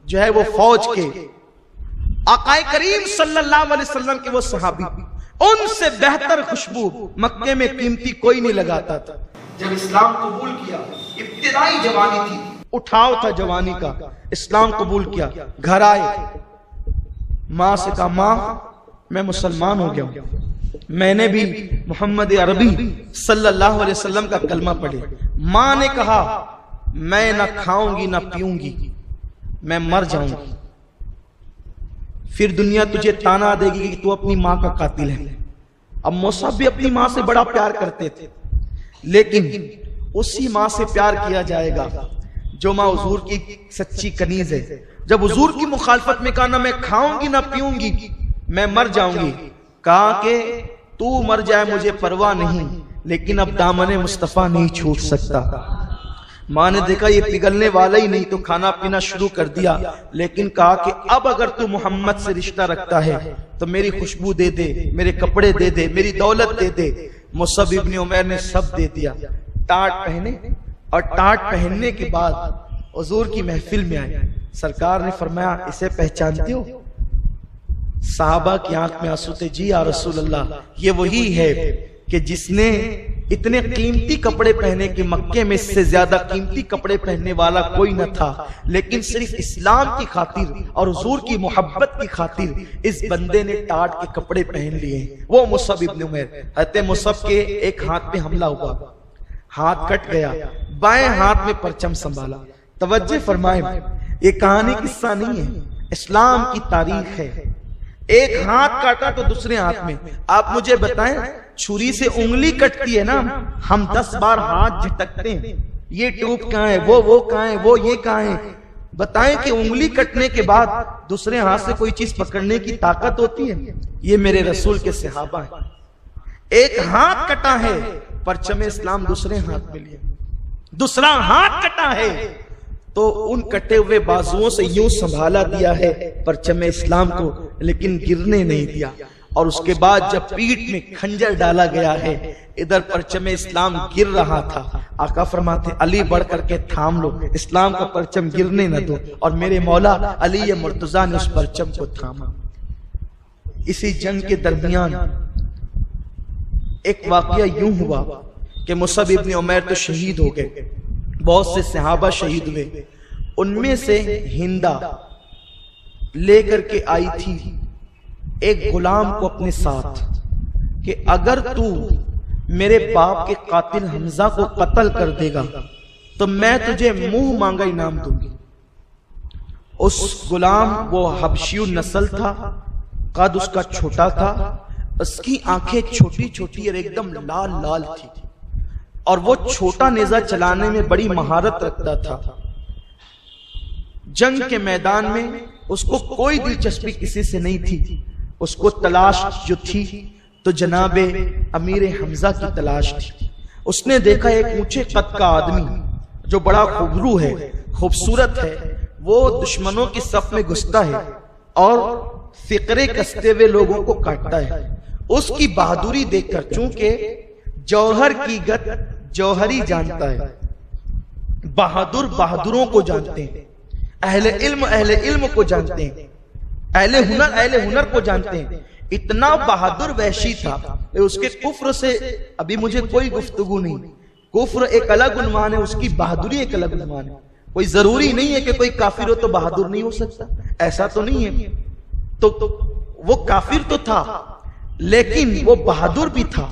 جو ہے وہ فوج کے، آقا کریم صلی اللہ علیہ وسلم کے وہ صحابی، ان سے بہتر خوشبو مکے میں قیمتی کوئی نہیں لگاتا تھا۔ جب اسلام قبول کیا، ابتدائی جوانی تھی، اٹھاؤ تھا جوانی کا، اسلام قبول کیا، گھر آئے، ماں سے کہا ماں میں مسلمان ہو گیا ہوں، میں نے بھی محمد عربی صلی اللہ علیہ وسلم کا کلمہ پڑھے۔ ماں نے کہا میں نہ کھاؤں گی نہ پیوں گی، میں مر جاؤں گی، پھر دنیا تجھے تانا دے گی کہ تو اپنی ماں کا قاتل ہے۔ اب مصعب بھی اپنی ماں سے بڑا پیار کرتے تھے، لیکن اسی ماں سے پیار کیا جائے گا جو ماں حضور کی سچی کنیز ہے۔ جب حضور کی مخالفت میں کہا نہ میں کھاؤں گی نہ پیوں گی، میں مر جاؤں گی، کہا کہ تو مر جائے مجھے پرواہ نہیں، لیکن اب دامن مصطفیٰ نہیں چھوٹ سکتا۔ ماں نے دیکھا یہ پگھلنے والا ہی نہیں تو کھانا پینا شروع کر دیا، لیکن کہا کہ اب اگر تو محمد سے رشتہ رکھتا ہے تو میری خوشبو دے دے، میرے کپڑے دے دے، میری دولت دے دے۔ مصعب ابن عمیر نے سب دے دیا، ٹاٹ پہنے، اور ٹاٹ پہننے کے بعد حضور کی محفل میں آئے۔ سرکار نے فرمایا اسے پہچانتے ہو؟ صحابہ کی آنکھ میں آنسو تھے، جی یا رسول اللہ، یہ وہی ہے کہ جس نے اتنے قیمتی کپڑے پہنے کہ مکے میں اس سے زیادہ قیمتی کپڑے پہننے والا کوئی نہ تھا، لیکن صرف اسلام کی خاطر اور حضور کی محبت کی خاطر اس بندے نے ٹاٹ کے کپڑے پہن لیے۔ وہ مصعب ابن عمیر۔ حضرت مصعب کے ایک ہاتھ پہ حملہ ہوا، ہاتھ کٹ گیا، بائیں ہاتھ میں پرچم سنبھالا۔ توجہ فرمائے، یہ کہانی قصہ نہیں ہے، اسلام کی تاریخ ہے۔ ایک ہاتھ کاٹا تو دوسرے ہاتھ میں۔ آپ مجھے بتائیں، چھری سے انگلی کٹتی ہے نا، ہم 10 بار ہاتھ جھٹکتے ہیں، یہ ٹوپ کہاں ہے، وہ کہاں ہے، وہ یہ کہاں ہے۔ بتائیں کہ انگلی کٹنے کے بعد دوسرے ہاتھ سے کوئی چیز پکڑنے کی طاقت ہوتی ہے؟ یہ میرے رسول کے صحابہ ہیں۔ ایک ہاتھ کٹا ہے، پرچم اسلام دوسرے ہاتھ میں لیا، دوسرا ہاتھ کٹا ہے تو ان کٹے ہوئے بازوؤں سے یوں سنبھالا دیا ہے پرچم اسلام کو، لیکن گرنے نہیں دیا۔ اور اس کے بعد جب پیٹھ میں کھنجر ڈالا گیا ہے، ادھر پرچم اسلام گر رہا تھا، آقا فرماتے علی بڑھ کر کے تھام لو، اسلام کا پرچم گرنے نہ دو، اور میرے مولا علی مرتضیٰ نے اس پرچم کو تھاما۔ اسی جنگ کے درمیان ایک واقعہ یوں ہوا کہ مصعب ابن عمیر تو شہید ہو گئے، بہت سے صحابہ شہید ہوئے، ان میں سے ہندا لے کر کے آئی تھی ایک غلام کو اپنے ساتھ کہ اگر تو میرے باپ کے قاتل حمزہ کو قتل کر دے گا تو میں تجھے منہ مانگا انعام دوں گی۔ اس غلام وہ حبشی النسل تھا، قد اس کا چھوٹا تھا، اس کی آنکھیں چھوٹی چھوٹی اور ایک دم لال لال تھی، اور وہ چھوٹا نیزہ چلانے میں بڑی مہارت رکھتا تھا۔ جنگ کے میدان میں اس کو کوئی دلچسپی کسی سے نہیں تھی، اس کو تلاش جو تھی تو جناب امیر حمزہ کی تلاش تھی۔ اس نے دیکھا ایک اونچے قد کا آدمی جو بڑا خوبرو ہے، خوبصورت ہے، وہ دشمنوں کی صف میں گھستا ہے اور فقرے کستے ہوئے لوگوں کو کاٹتا ہے۔ اس کی بہادری دیکھ کر، چونکہ جوہر کی گت جوہری جانتا ہے، بہادر بہادروں کو جانتے ہیں، اہل علم کو جانتے ہیں، اہل ہنر کو جانتے ہیں۔ اتنا بہادر وحشی تھا، اس کے کفر سے ابھی مجھے کوئی گفتگو نہیں، کفر ایک الگ عنوان ہے، اس کی بہادری ایک الگ عنوان ہے۔ کوئی ضروری نہیں ہے کہ کوئی کافر ہو تو بہادر نہیں ہو سکتا، ایسا تو نہیں ہے۔ تو وہ کافر تو تھا لیکن وہ بہادر بھی تھا،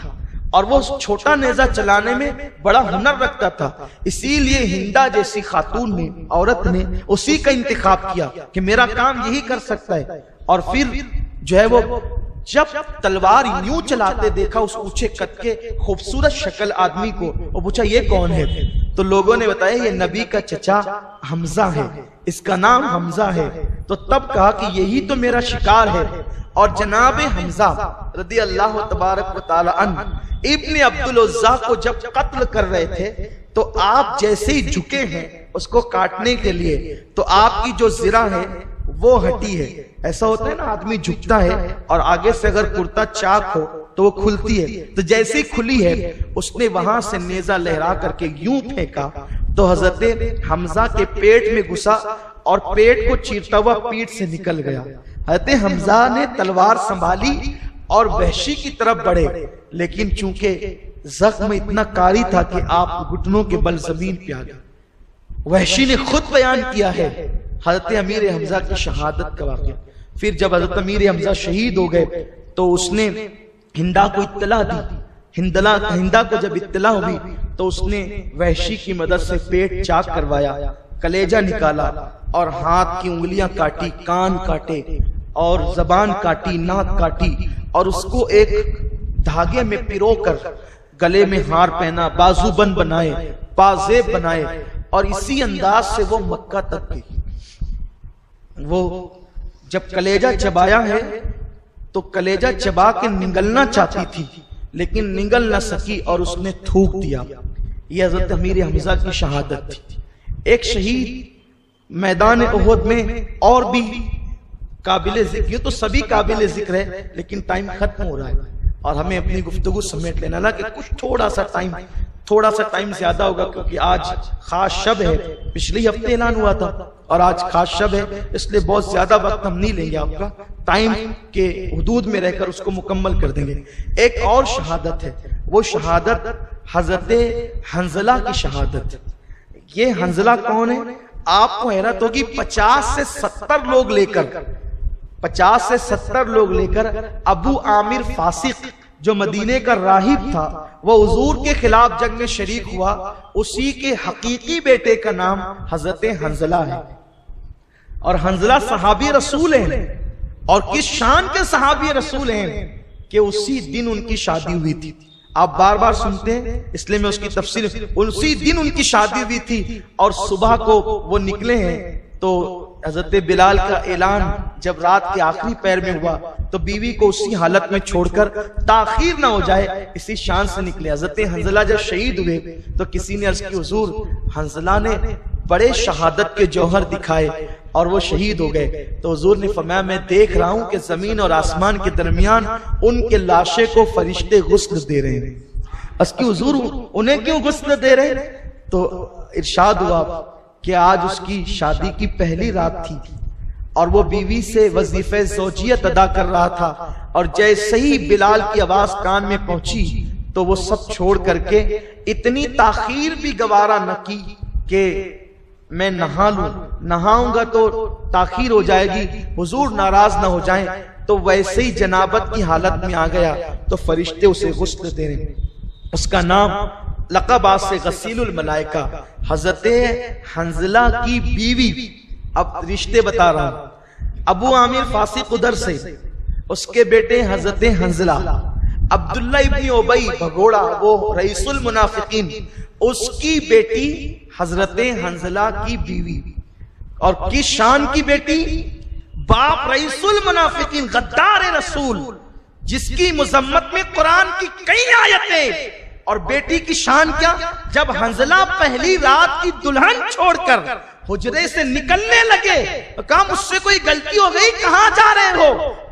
اور وہ چھوٹا نیزہ چلانے میں بڑا ہنر رکھتا تھا۔ اسی لیے ہندا جیسی خاتون نے، عورت نے اسی کا انتخاب کیا کہ میرا کام یہی کر سکتا ہے۔ اور پھر جو ہے وہ جب تلوار یوں چلاتے دیکھا اس اونچے قد کے خوبصورت شکل آدمی کو، وہ پوچھا یہ کون ہے؟ تو لوگوں نے بتایا یہ نبی کا چچا حمزہ ہے، اس کا نام حمزہ ہے۔ تو تب کہا کہ یہی تو میرا شکار ہے۔ اور جناب حمزہ رضی اللہ تبارک و تعالی عنہ ابن عبدالعزیٰ کو جب قتل کر رہے تھے تو آپ جیسے ہی جھکے ہیں اس کو کاٹنے کے لیے، تو آپ کی جو زرہ ہے وہ ہٹی ہے۔ ایسا ہوتا ہے نا، آدمی جھکتا ہے اور آگے سے اگر کرتا چاک ہو تو وہ کھلتی ہے، تو جیسے کھلی ہے اس نے وہاں سے نیزہ لہرا کر کے یوں پھینکا تو حضرت حمزہ کے پیٹ میں گھسا اور پیٹ کو چیرتا ہوا پیٹ سے نکل گیا۔ حضرت حمزہ نے تلوار سنبھالی اور وحشی کی طرف بڑھے، لیکن چونکہ زخم اتنا کاری تھا کہ آپ گھٹنوں کے بل زمین پہ آ گئے۔ وحشی نے خود بیان کیا ہے حضرت امیر حمزہ کی شہادت کا واقعہ۔ پھر جب حضرت امیر حمزہ شہید ہو گئے تو اس نے ہندا کو اطلاع دی ہندا کو جب اطلاع ہوئی تو اس نے وحشی کی مدد سے پیٹ چاک کروایا، کلیجہ نکالا اور ہاتھ کی انگلیاں کاٹی، کان کاٹے اور زبان کاٹی، ناک کاٹی، اور اس کو ایک دھاگے میں پرو کر گلے میں ہار پہنا، بازو بند بنائے، پازیب بنائے، اور اسی انداز سے وہ مکہ تک گئی۔ وہ جب کلیجہ چبایا ہے تو کلیجہ چبا کے نگلنا چاہتی تھی لیکن نگل نہ سکی اور اس نے تھوک دیا۔ یہ حضرت امیر حمزہ کی شہادت تھی۔ ایک شہید میدان احد میں اور بھی قابل ذکر، یہ تو سبھی قابل ذکر ہے لیکن ٹائم ختم ہو رہا ہے اور ہمیں اپنی گفتگو سمیٹ لینا، کہ کچھ تھوڑا سا ٹائم زیادہ ہوگا کیونکہ آج خاص شب ہے، پچھلی ہفتے اعلان ہوا تھا اور آج خاص شب ہے، اس لیے بہت زیادہ وقت ہم نہیں لیں گے، آپ کا ٹائم کے حدود میں رہ کر اس کو مکمل کر دیں گے۔ ایک اور شہادت ہے، وہ شہادت حضرت حنظلہ کی شہادت۔ یہ حنظلہ کون ہے؟ آپ کو حیرت ہوگی، 50 سے 70 لوگ لے کر ابو عامر فاسق جو مدینے کا راہب تھا، وہ حضور کے خلاف جنگ میں شریک ہوا، اسی کے حقیقی بیٹے کا نام حضرت حنظلہ ہے۔ اور حنظلہ صحابی رسول ہیں، اور کس شان کے صحابی رسول ہیں کہ اسی دن ان کی شادی ہوئی تھی۔ آپ بار بار سنتے ہیں اس لیے میں اس کی تفصیل، اسی دن ان کی شادی ہوئی تھی اور صبح کو وہ نکلے ہیں تو حضرت بلال کا اعلان جب رات کے آخری پیر میں ہوا تو بیوی کو اسی حالت میں چھوڑ کر تاخیر نہ ہو جائے اسی شان سے نکلے۔ حضرت حنظلہ جب شہید ہوئے تو کسی نے عرض کی حضور حنظلہ نے بڑے شہادت کے جوہر دکھائے اور وہ شہید ہو گئے، تو حضور نے فرمایا میں دیکھ رہا ہوں کہ زمین اور آسمان کے درمیان ان کے لاشے کو فرشتے غسل دے رہے ہیں۔ اس کی حضور انہیں کیوں غسل دے رہے؟ تو ارشاد ہوا کہ آج اس کی شادی کی پہلی رات تھی اور وہ بیوی سے وظیفہ زوجیت ادا کر رہا تھا، اور جیسے ہی بلال کی آواز کان میں پہنچی تو وہ سب چھوڑ کر کے اتنی تاخیر بھی گوارا نہ کی کہ میں نہا لوں، نہاؤں گا تو تاخیر ہو جائے گی، حضور ناراض نہ ہو جائیں، تو ویسے ہی جنابت کی حالت میں آ گیا تو فرشتے اسے غسل دے رہے۔ اس کا نام لقب آج سے غسیل الملائکہ، حضرت حنظلہ کی بیوی۔ اب رشتے بتا رہا ہوں، ابو عامر فاسق ادھر سے، اس کے بیٹے حضرت حنظلہ، عبداللہ ابن ابی بھگوڑا وہ رئیس المنافقین، اس کی بیٹی حضرت حنظلہ کی بیوی، اور کس شان کی بیٹی؟ باپ رئیس المنافقین، غدار رسول، جس کی مذمت میں قرآن کی کئی آیتیں، اور بیٹی کی شان کیا؟ جب حنظلہ پہلی رات کی دلہن چھوڑ کر حجرے سے نکلنے لگے کہا مجھ سے کوئی غلطی ہو گئی، کہاں جا رہے ہو؟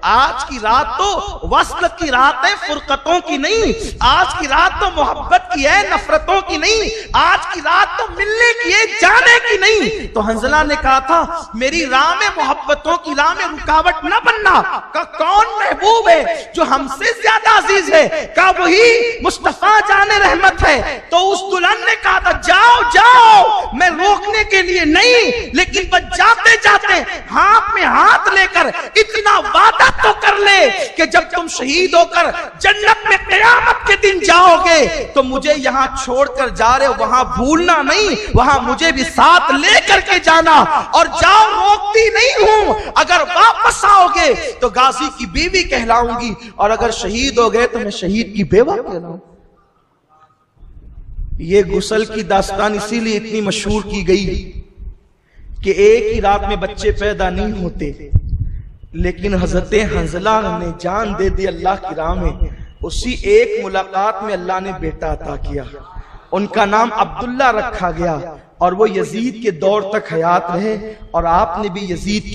آج کی رات تو وصل کی رات ہے، فرقتوں کی نہیں، آج کی رات تو محبت کی ہے، نفرتوں کی نہیں، آج کی رات تو ملنے کی ہے، جانے کی نہیں۔ تو حنظلہ نے کہا تھا میری راہ میں محبتوں کی راہ میں رکاوٹ نہ بننا۔ کہا کون محبوب ہے جو ہم سے زیادہ عزیز ہے؟ کہا وہی مصطفیٰ جان رحمت ہے۔ تو اس دلہن نے کہا تھا جاؤ جاؤ، میں روکنے کے لیے نہیں، لیکن بس جاتے جاتے ہاتھ میں ہاتھ لے کر اتنا وعدہ تو کر لے کہ جب تم شہید ہو کر جنت میں قیامت کے دن جاؤ گے تو مجھے یہاں چھوڑ کر جا رہے ہو، وہاں بھولنا نہیں، وہاں مجھے بھی ساتھ لے کر کے جانا، اور جاؤ روکتی نہیں ہوں، اگر واپس آؤ گے تو غازی کی بیوی کہلاؤں گی، اور اگر شہید ہو گئے تو میں شہید کی بیوہ کہلاؤں۔ یہ غسل کی داستان اسی لیے اتنی مشہور کی گئی کہ ایک ہی رات میں بچے پیدا نہیں ہوتے، لیکن حضرت حنظلہ نے جان دے دی اللہ کی راہ میں، اسی ایک ملاقات میں اللہ نے بیٹا عطا کیا، ان کا نام عبداللہ رکھا گیا، اور وہ یزید کے دور تک حیات رہے، اور آپ نے بھی یزید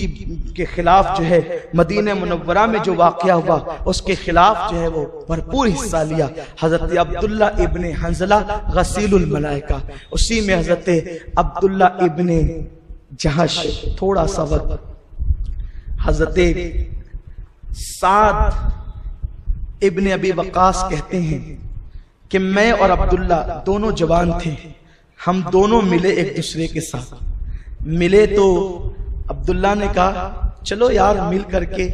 کے خلاف جو ہے مدینہ منورہ میں جو واقعہ ہوا اس کے خلاف جو ہے وہ بھرپور حصہ لیا۔ حضرت عبداللہ ابن حنظلہ غسیل الملائکہ، اسی میں حضرت عبداللہ ابن جہش، تھوڑا سا وقت، حضرت سعد ابن ابی وقاص کہتے ہیں کہ میں اور عبداللہ دونوں جوان تھے، ہم دونوں ملے ایک دوسرے کے ساتھ، ملے تو عبداللہ نے کہا چلو یار مل کر کے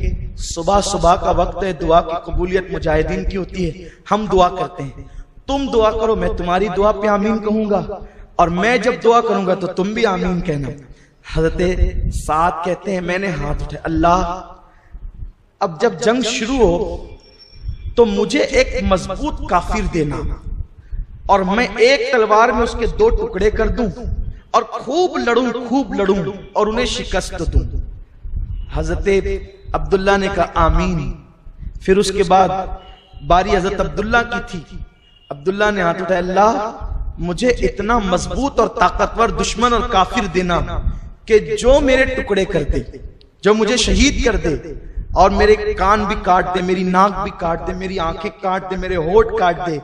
صبح صبح کا وقت ہے، دعا کی قبولیت مجاہدین کی ہوتی ہے، ہم دعا کرتے ہیں، تم دعا کرو، میں تمہاری دعا پہ آمین کہوں گا، اور میں جب دعا کروں گا تو تم بھی آمین کہنا۔ حضرت سعد کہتے ہیں میں نے ہاتھ اٹھائے، اللہ اب جب جنگ شروع ہو تو مجھے ایک مضبوط کافر دینا، اور میں ایک تلوار میں اس کے 2 ٹکڑے کر دوں اور خوب لڑوں اور انہیں شکست دوں۔ حضرت عبداللہ نے کہا آمین۔ پھر اس کے بعد باری حضرت عبداللہ کی تھی، عبداللہ نے ہاتھ اٹھایا، اللہ مجھے اتنا مضبوط اور طاقتور دشمن اور کافر دینا کہ جو میرے ٹکڑے کر دے، جو مجھے شہید کر دے، اور میرے کان بھی کاٹ دے، میری ناک بھی کاٹ دے، میری آنکھیں کاٹ دے، میرے ہونٹ کاٹ دے،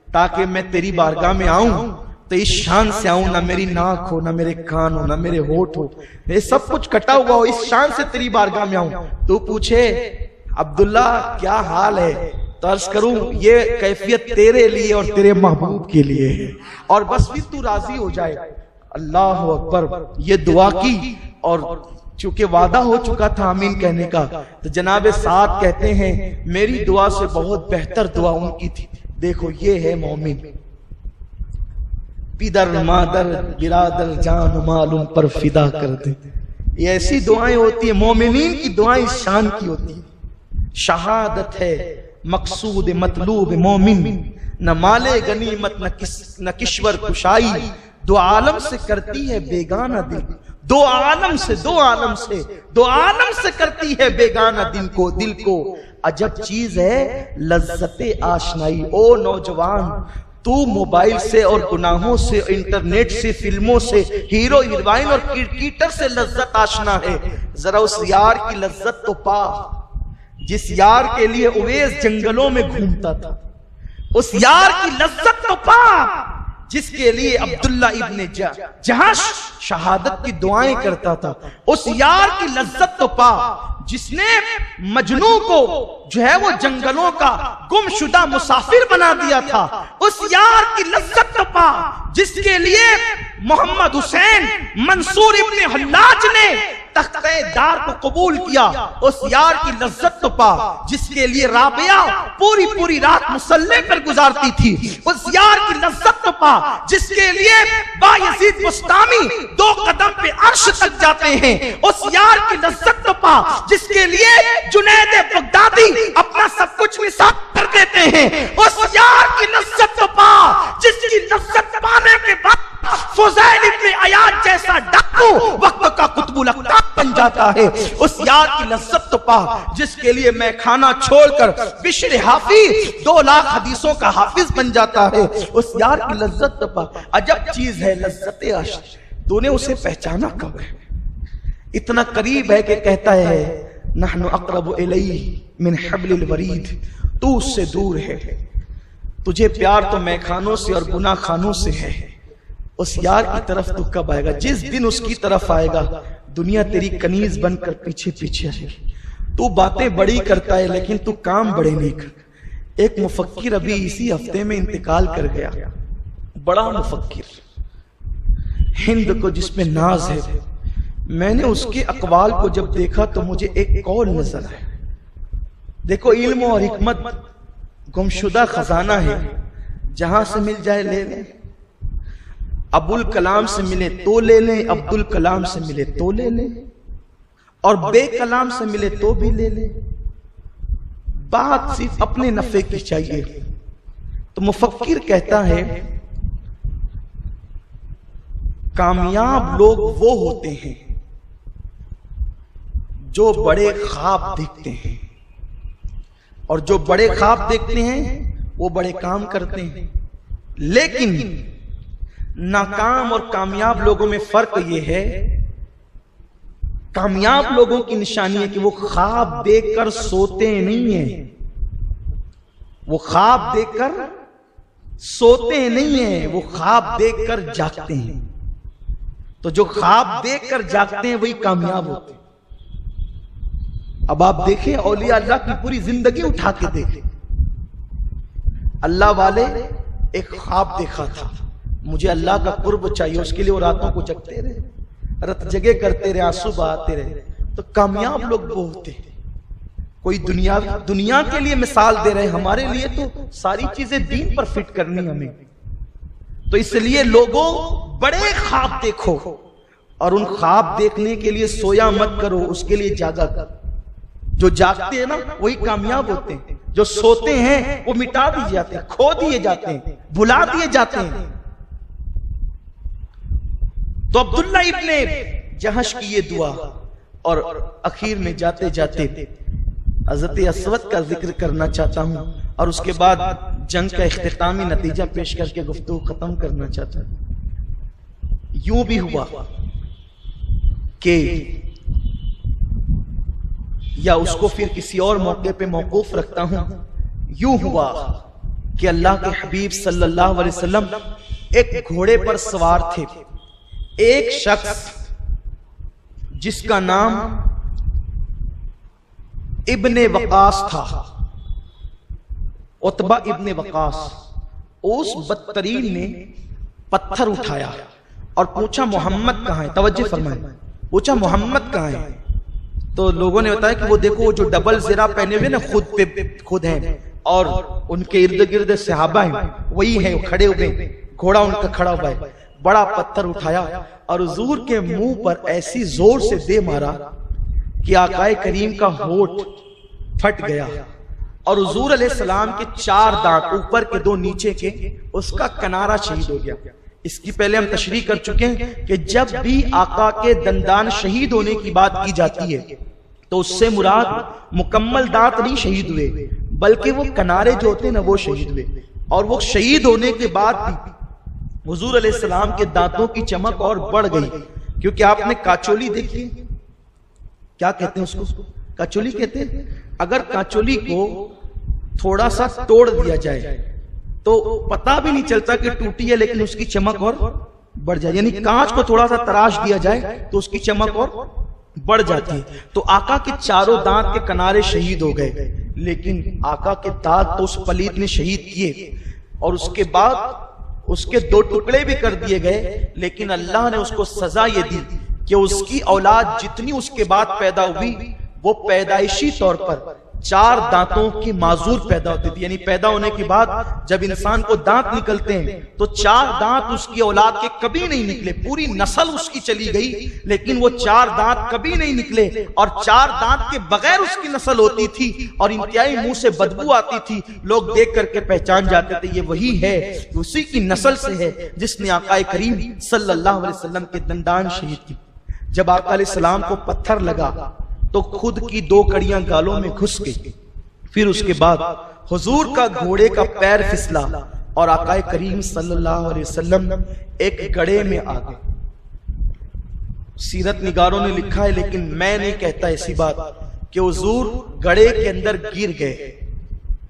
تاکہ میں تیری بارگاہ میں آؤں تو اس شان سے آؤں، نہ میری ناک ہو، نہ میرے کان ہو، نہ میرے ہونٹ ہو، یہ سب کچھ کٹا ہوا ہو، اس شان سے تیری بارگاہ میں آؤں۔ تو پوچھے عبداللہ کیا حال ہے؟ تو عرض کروں یہ کیفیت تیرے لیے اور تیرے محبوب کے لیے ہے، اور بس بھی تو راضی ہو جائے۔ اللہ اکبر، یہ دعا کی، اور چونکہ وعدہ ہو چکا تھا آمین کہنے کا، تو جناب سعد کہتے ہیں میری دعا سے بہت بہتر دعا ان کی تھی۔ دیکھو یہ ہے مومن، پیدر مادر برادر جان مال ان پر فدا کر دے، یہ ایسی دعائیں ہوتی ہیں، مومنین کی دعائیں اس شان کی ہوتی ہیں۔ شہادت ہے مقصود مطلوب مومن، نہ مال غنیمت نہ کشور کشائی، دو عالم سے کرتی ہے بیگانہ دل، دو عالم سے کرتی ہے بیگانہ دل کو عجب چیز ہے لذت آشنائی۔ او نوجوان، تو موبائل سے اور گناہوں سے، انٹرنیٹ سے، فلموں سے، ہیرو ہیروئن اور کرکٹر سے لذت آشنا ہے، ذرا اس یار کی لذت تو پا جس یار کے لیے اویس جنگلوں میں گھومتا تھا، اس یار کی لذت تو پا جس کے لیے عبداللہ ابن جہش شہادت کی دعائیں کرتا تھا، اس یار کی لذت تو پا جس نے مجنوں کو جو ہے وہ جنگلوں کا گم شدہ مسافر بنا دیا تھا، اس یار کی لذت تو پا جس کے لیے محمد حسین منصور ابن حلاج نے تختہ دار کو قبول کیا، اس یار کی لذت تو پا جس کے لیے رابعہ پوری رات مصلی پر گزارتی تھی، اس یار کی لذت تو پا جس کے لیے بایزید بستامی 2 قدم پہ عرش تک جاتے ہیں، اس یار کی لذت تو پا جس کے لیے جنید بغدادی اپنا سب کچھ نثار کر دیتے ہیں، اس یار کی لذت تو پا جس کی لذت پانے کے بعد فضیل ابن عیاض جیسا ڈاکو وقت کا قطب الاقطاب بن جاتا ہے، اس یار کی لذت تو پا جس کے لیے میں کھانا چھوڑ کر بشر حافظ 2 لاکھ حدیثوں کا حافظ بن جاتا ہے، اس یار کی لذت تو پا۔ عجب چیز ہے لذت عشق، تو نے اسے پہچانا کب ہے؟ اتنا قریب ہے کہ کہتا ہے نحن اقرب الیہ من حبل الورید، تو اس سے دور ہے، تجھے پیار تو میخانوں سے اور گناہ خانوں سے ہے، اس یار کی طرف تو کب آئے گا؟ جس دن اس کی طرف آئے گا دنیا تیری کنیز بن کر پیچھے آئے گی، تو باتیں بڑی کرتا ہے لیکن تو کام بڑے نہیں کرتا۔ ایک مفکر ابھی اسی ہفتے میں انتقال کر گیا، بڑا مفکر، ہند کو جس میں ناز ہے، میں نے اس کے اقوال کو جب دیکھا تو مجھے ایک قول نظر آیا۔ دیکھو علم اور حکمت گمشدہ خزانہ ہے، جہاں سے مل جائے لے لیں، ابوالکلام سے ملے تو لے لیں، عبدالکلام سے ملے تو لے لیں، اور بے کلام سے ملے تو بھی لے لیں، بات صرف اپنے نفع کی چاہیے۔ تو مفکر کہتا ہے کامیاب لوگ وہ ہوتے ہیں جو بڑے خواب دیکھتے ہیں، اور جو بڑے خواب دیکھتے ہیں وہ بڑے کام کرتے ہیں، لیکن ناکام اور کامیاب لوگوں میں فرق یہ ہے، کامیاب لوگوں کی نشانی ہے کہ وہ خواب دیکھ کر سوتے نہیں ہیں، وہ خواب دیکھ کر سوتے نہیں ہیں، وہ خواب دیکھ کر جاگتے ہیں۔ تو جو خواب دیکھ کر جاگتے ہیں وہی کامیاب ہوتے ہیں۔ اب آپ دیکھیں اولیاء اللہ کی پوری زندگی اٹھا کے دیکھیں، اللہ والے ایک خواب دیکھا تھا، مجھے اللہ کا قرب چاہیے، اس کے لیے وہ راتوں کو جگتے رہے، رت جگے کرتے رہے، آنسو بہاتے رہے، تو کامیاب لوگ وہ ہوتے ہیں۔ کوئی دنیا کے لیے مثال دے رہے ہیں، ہمارے لیے تو ساری چیزیں دین پر فٹ کرنی ہمیں. تو اس لیے لوگوں بڑے خواب دیکھو، اور ان خواب دیکھنے کے لیے سویا مت کرو، اس کے لیے جاگا کر. جو جاگتے ہیں نا وہی کامیاب ہوتے ہیں، جو سوتے ہیں وہ مٹا دیے جاتے ہیں، کھو دیے جاتے ہیں، بھلا دیے جاتے ہیں. تو عبداللہ ابن جہش کی یہ دعا، اور اخیر میں جاتے جاتے حضرت اسود کا ذکر کرنا چاہتا ہوں، اور اس کے بعد جنگ کا اختتامی نتیجہ پیش کر کے گفتگو ختم کرنا چاہتا ہوں. یوں بھی ہوا کہ، یا اس کو پھر کسی اور موقع پہ موقوف رکھتا ہوں، یوں ہوا کہ اللہ کے حبیب صلی اللہ علیہ وسلم ایک گھوڑے پر سوار تھے. ایک شخص جس کا نام ابن وقاص تھا، عتبہ ابن وقاص، اس بدترین نے پتھر اٹھایا اور پوچھا محمد کہاں ہے. توجہ فرمائیں، پوچھا محمد کہاں ہے. تو لوگوں نے بتایا کہ وہ دیکھو وہ جو ڈبل زرہ پہنے ہوئے نا خود ہیں، اور ان کے ارد گرد صحابہ ہیں، وہی ہیں کھڑے ہوئے، گھوڑا ان کا کھڑا ہوا ہے. بڑا پتھر اٹھایا اور حضور کے منہ پر ایسی زور سے دے مارا کہ آقا کریم کا ہونٹ پھٹ گیا، اور حضور علیہ السلام کے 4 دانت، اوپر کے 2 نیچے کے، اس کا کنارہ شہید ہو گیا. اس کی پہلے ہم تشریح کر چکے ہیں کہ جب بھی آقا کے دندان شہید ہونے کی بات کی جاتی ہے تو اس سے مراد مکمل دانت نہیں شہید ہوئے، بلکہ وہ کنارے جو ہوتے ہیں نا وہ شہید ہوئے. اور وہ شہید ہونے کے بعد بھی حضور علیہ السلام کے دانتوں کی چمک اور بڑھ گئی، کیونکہ آپ نے کاچولی دیکھی، کیا کہتے ہیں اس کو؟ کاچولی کہتے ہیں. اگر کاچولی کو تھوڑا سا توڑ دیا جائے تو پتہ بھی نہیں چلتا کہ ٹوٹی ہے، لیکن اس کی چمک اور بڑھ جائے. یعنی کانچ کو تھوڑا سا تراش دیا جائے تو اس کی چمک اور بڑھ جاتی ہے. تو آقا کے 4 دانت کے کنارے شہید ہو گئے، لیکن آقا کے دانت تو اس پلید نے شہید کیے، اور اس کے بعد اس کے 2 ٹکڑے بھی کر دیے گئے. لیکن اللہ نے اس کو سزا یہ دی کہ اس کی اولاد جتنی اس کے بعد پیدا ہوئی وہ پیدائشی طور پر 4 دانتوں کی معذور پیدا ہوتی تھی. یعنی پیدا ہونے کے بعد جب انسان کو دانت نکلتے ہیں تو 4 دانت اس کی اولاد کے کبھی نہیں نکلے. پوری نسل اس کی چلی گئی لیکن وہ 4 دانت کبھی نہیں نکلے، اور 4 دانت کے بغیر اس کی نسل ہوتی تھی اور انتہائی منہ سے بدبو آتی تھی. لوگ دیکھ کر کے پہچان جاتے تھے یہ وہی ہے، اسی کی نسل سے ہے جس نے آقا کریم صلی اللہ علیہ وسلم کے دندان شہید کی. جب آقا علیہ السلام کو پتھر لگا تو خود کی 2 کڑیاں گالوں میں گھس گئی. پھر اس کے بعد حضور کا گھوڑے کا پیر پھسلا اور آقا کریم صلی اللہ علیہ وسلم ایک گڑھے میں آ گئے. سیرت نگاروں نے لکھا ہے، لیکن میں نہیں کہتا ایسی بات کہ حضور گڑھے کے اندر گر گئے،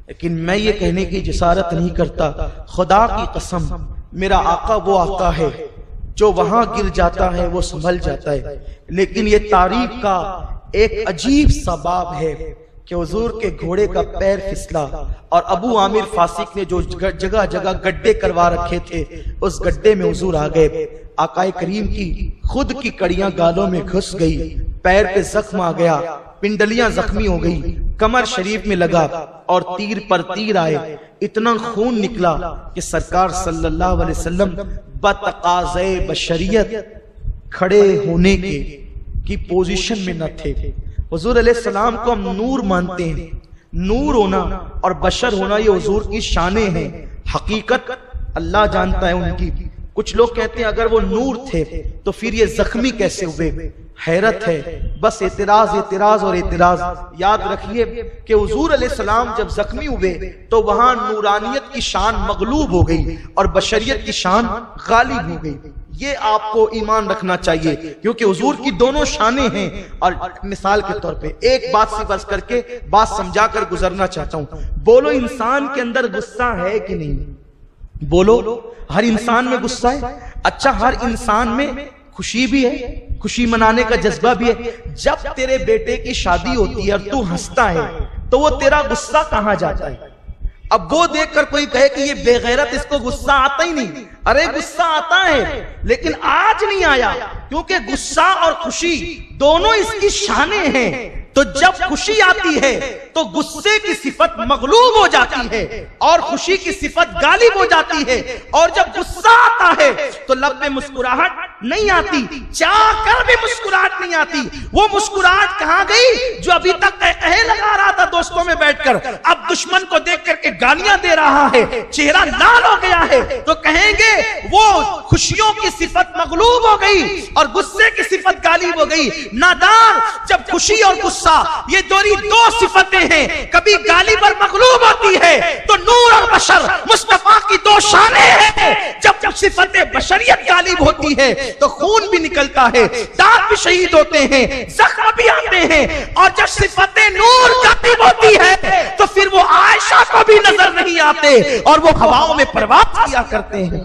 لیکن میں یہ کہنے کی جسارت نہیں کرتا. خدا کی قسم میرا آقا وہ آقا ہے جو وہاں گر جاتا ہے وہ سنبھل جاتا ہے. لیکن یہ تاریخ کا ایک عجیب سا باب ہے کہ حضور کے گھوڑے کا پیر پھسلا اور ابو عامر فاسق نے جو جگہ جگہ گڈھے کروا رکھے تھے اس گڈھے میں حضور آ گئے. آقا کریم کی خود کی کڑیاں گالوں میں گھس گئی، پیر پہ زخم آ گیا، پنڈلیاں زخمی ہو گئی، کمر شریف میں لگا اور تیر پر تیر آئے. اتنا خون نکلا کہ سرکار صلی اللہ علیہ وسلم بتقاضے بشریت کھڑے ہونے کی پوزیشن میں نہ تھے. حضور علیہ السلام کو ہم نور مانتے ہیں، نور ہونا اور بشر ہونا یہ حضور کی شانیں ہیں. حقیقت اللہ جانتا ہے ان کی. کچھ لوگ کہتے ہیں اگر وہ نور تھے تو پھر یہ زخمی کیسے ہوئے؟ حیرت ہے. بس اعتراض اعتراض اور اعتراض. یاد رکھیے کہ حضور علیہ السلام جب زخمی ہوئے تو وہاں نورانیت کی شان مغلوب ہو گئی اور بشریت کی شان غالب ہو گئی. یہ آپ کو ایمان رکھنا چاہیے کیونکہ حضور کی دونوں شانیں ہیں. اور مثال کے طور پہ ایک بات سی بس کر کے بات سمجھا کر گزرنا چاہتا ہوں. بولو انسان کے اندر غصہ ہے کہ نہیں؟ بولو ہر انسان میں غصہ ہے. اچھا ہر انسان میں خوشی بھی ہے، خوشی منانے کا جذبہ بھی ہے. جب تیرے بیٹے کی شادی ہوتی ہے اور تو ہنستا ہے تو وہ تیرا غصہ کہاں جاتا ہے؟ اب وہ دیکھ کر کوئی کہے کہ یہ بے غیرت اس کو غصہ آتا ہی نہیں. ارے غصہ آتا ہے لیکن آج نہیں آیا کیونکہ غصہ اور خوشی دونوں اس کی شانیں ہیں. تو جب خوشی آتی ہے تو غصے کی صفت مغلوب ہو جاتی ہے اور خوشی کی صفت غالب ہو جاتی ہے، اور جب غصہ آتا ہے تو لب میں مسکراہٹ نہیں آتی، چاہ کر بھی مسکراہٹ نہیں آتی۔ وہ مسکراہٹ کہاں گئی جو ابھی تک کہے لگا رہا تھا دوستوں میں بیٹھ کر، اب دشمن کو دیکھ کر کے گالیاں دے رہا ہے، چہرہ لال ہو گیا ہے، تو کہیں گے وہ خوشیوں کی صفت مغلوب ہو گئی اور غصے کی صفت غالب ہو گئی۔ نادان جب خوشی اور غصہ یہ دو صفتیں ہیں، کبھی غالب اور مغلوب ہوتی ہے، تو نور اور بشر مصطفیٰ کی دو شانیں ہیں۔ جب صفت بشریت غالب ہوتی ہے تو خون بھی نکلتا ہے، دانت بھی شہید ہوتے ہیں، زخم بھی آتے ہیں، اور جب صفت نور غالب ہوتی ہے تو پھر وہ عائشہ کو بھی نظر نہیں آتے اور وہ ہواؤں میں پرواز کیا کرتے ہیں۔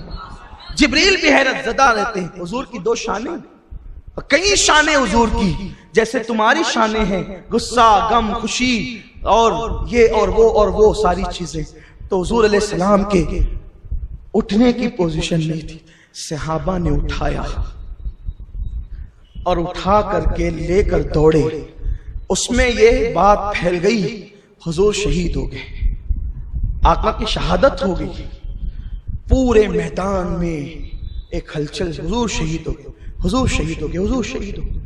جبریل بھی حیرت زدہ رہتے ہیں، حضور کی دو شانیں، کئی شانیں حضور کی، جیسے تمہاری شانیں ہیں، غصہ، غم، خوشی، اور یہ اور وہ ساری چیزیں۔ تو حضور علیہ السلام کے اٹھنے کی پوزیشن نہیں تھی، صحابہ نے اٹھایا اور اٹھا کر کے لے کر دوڑے۔ اس میں یہ بات پھیل گئی حضور شہید ہو گئے، آقا کی شہادت ہو گئی، پورے میدان میں ایک ہلچل، حضور شہید ہو گئے، حضور شہید ہو گئے، حضور شہید ہو گئے۔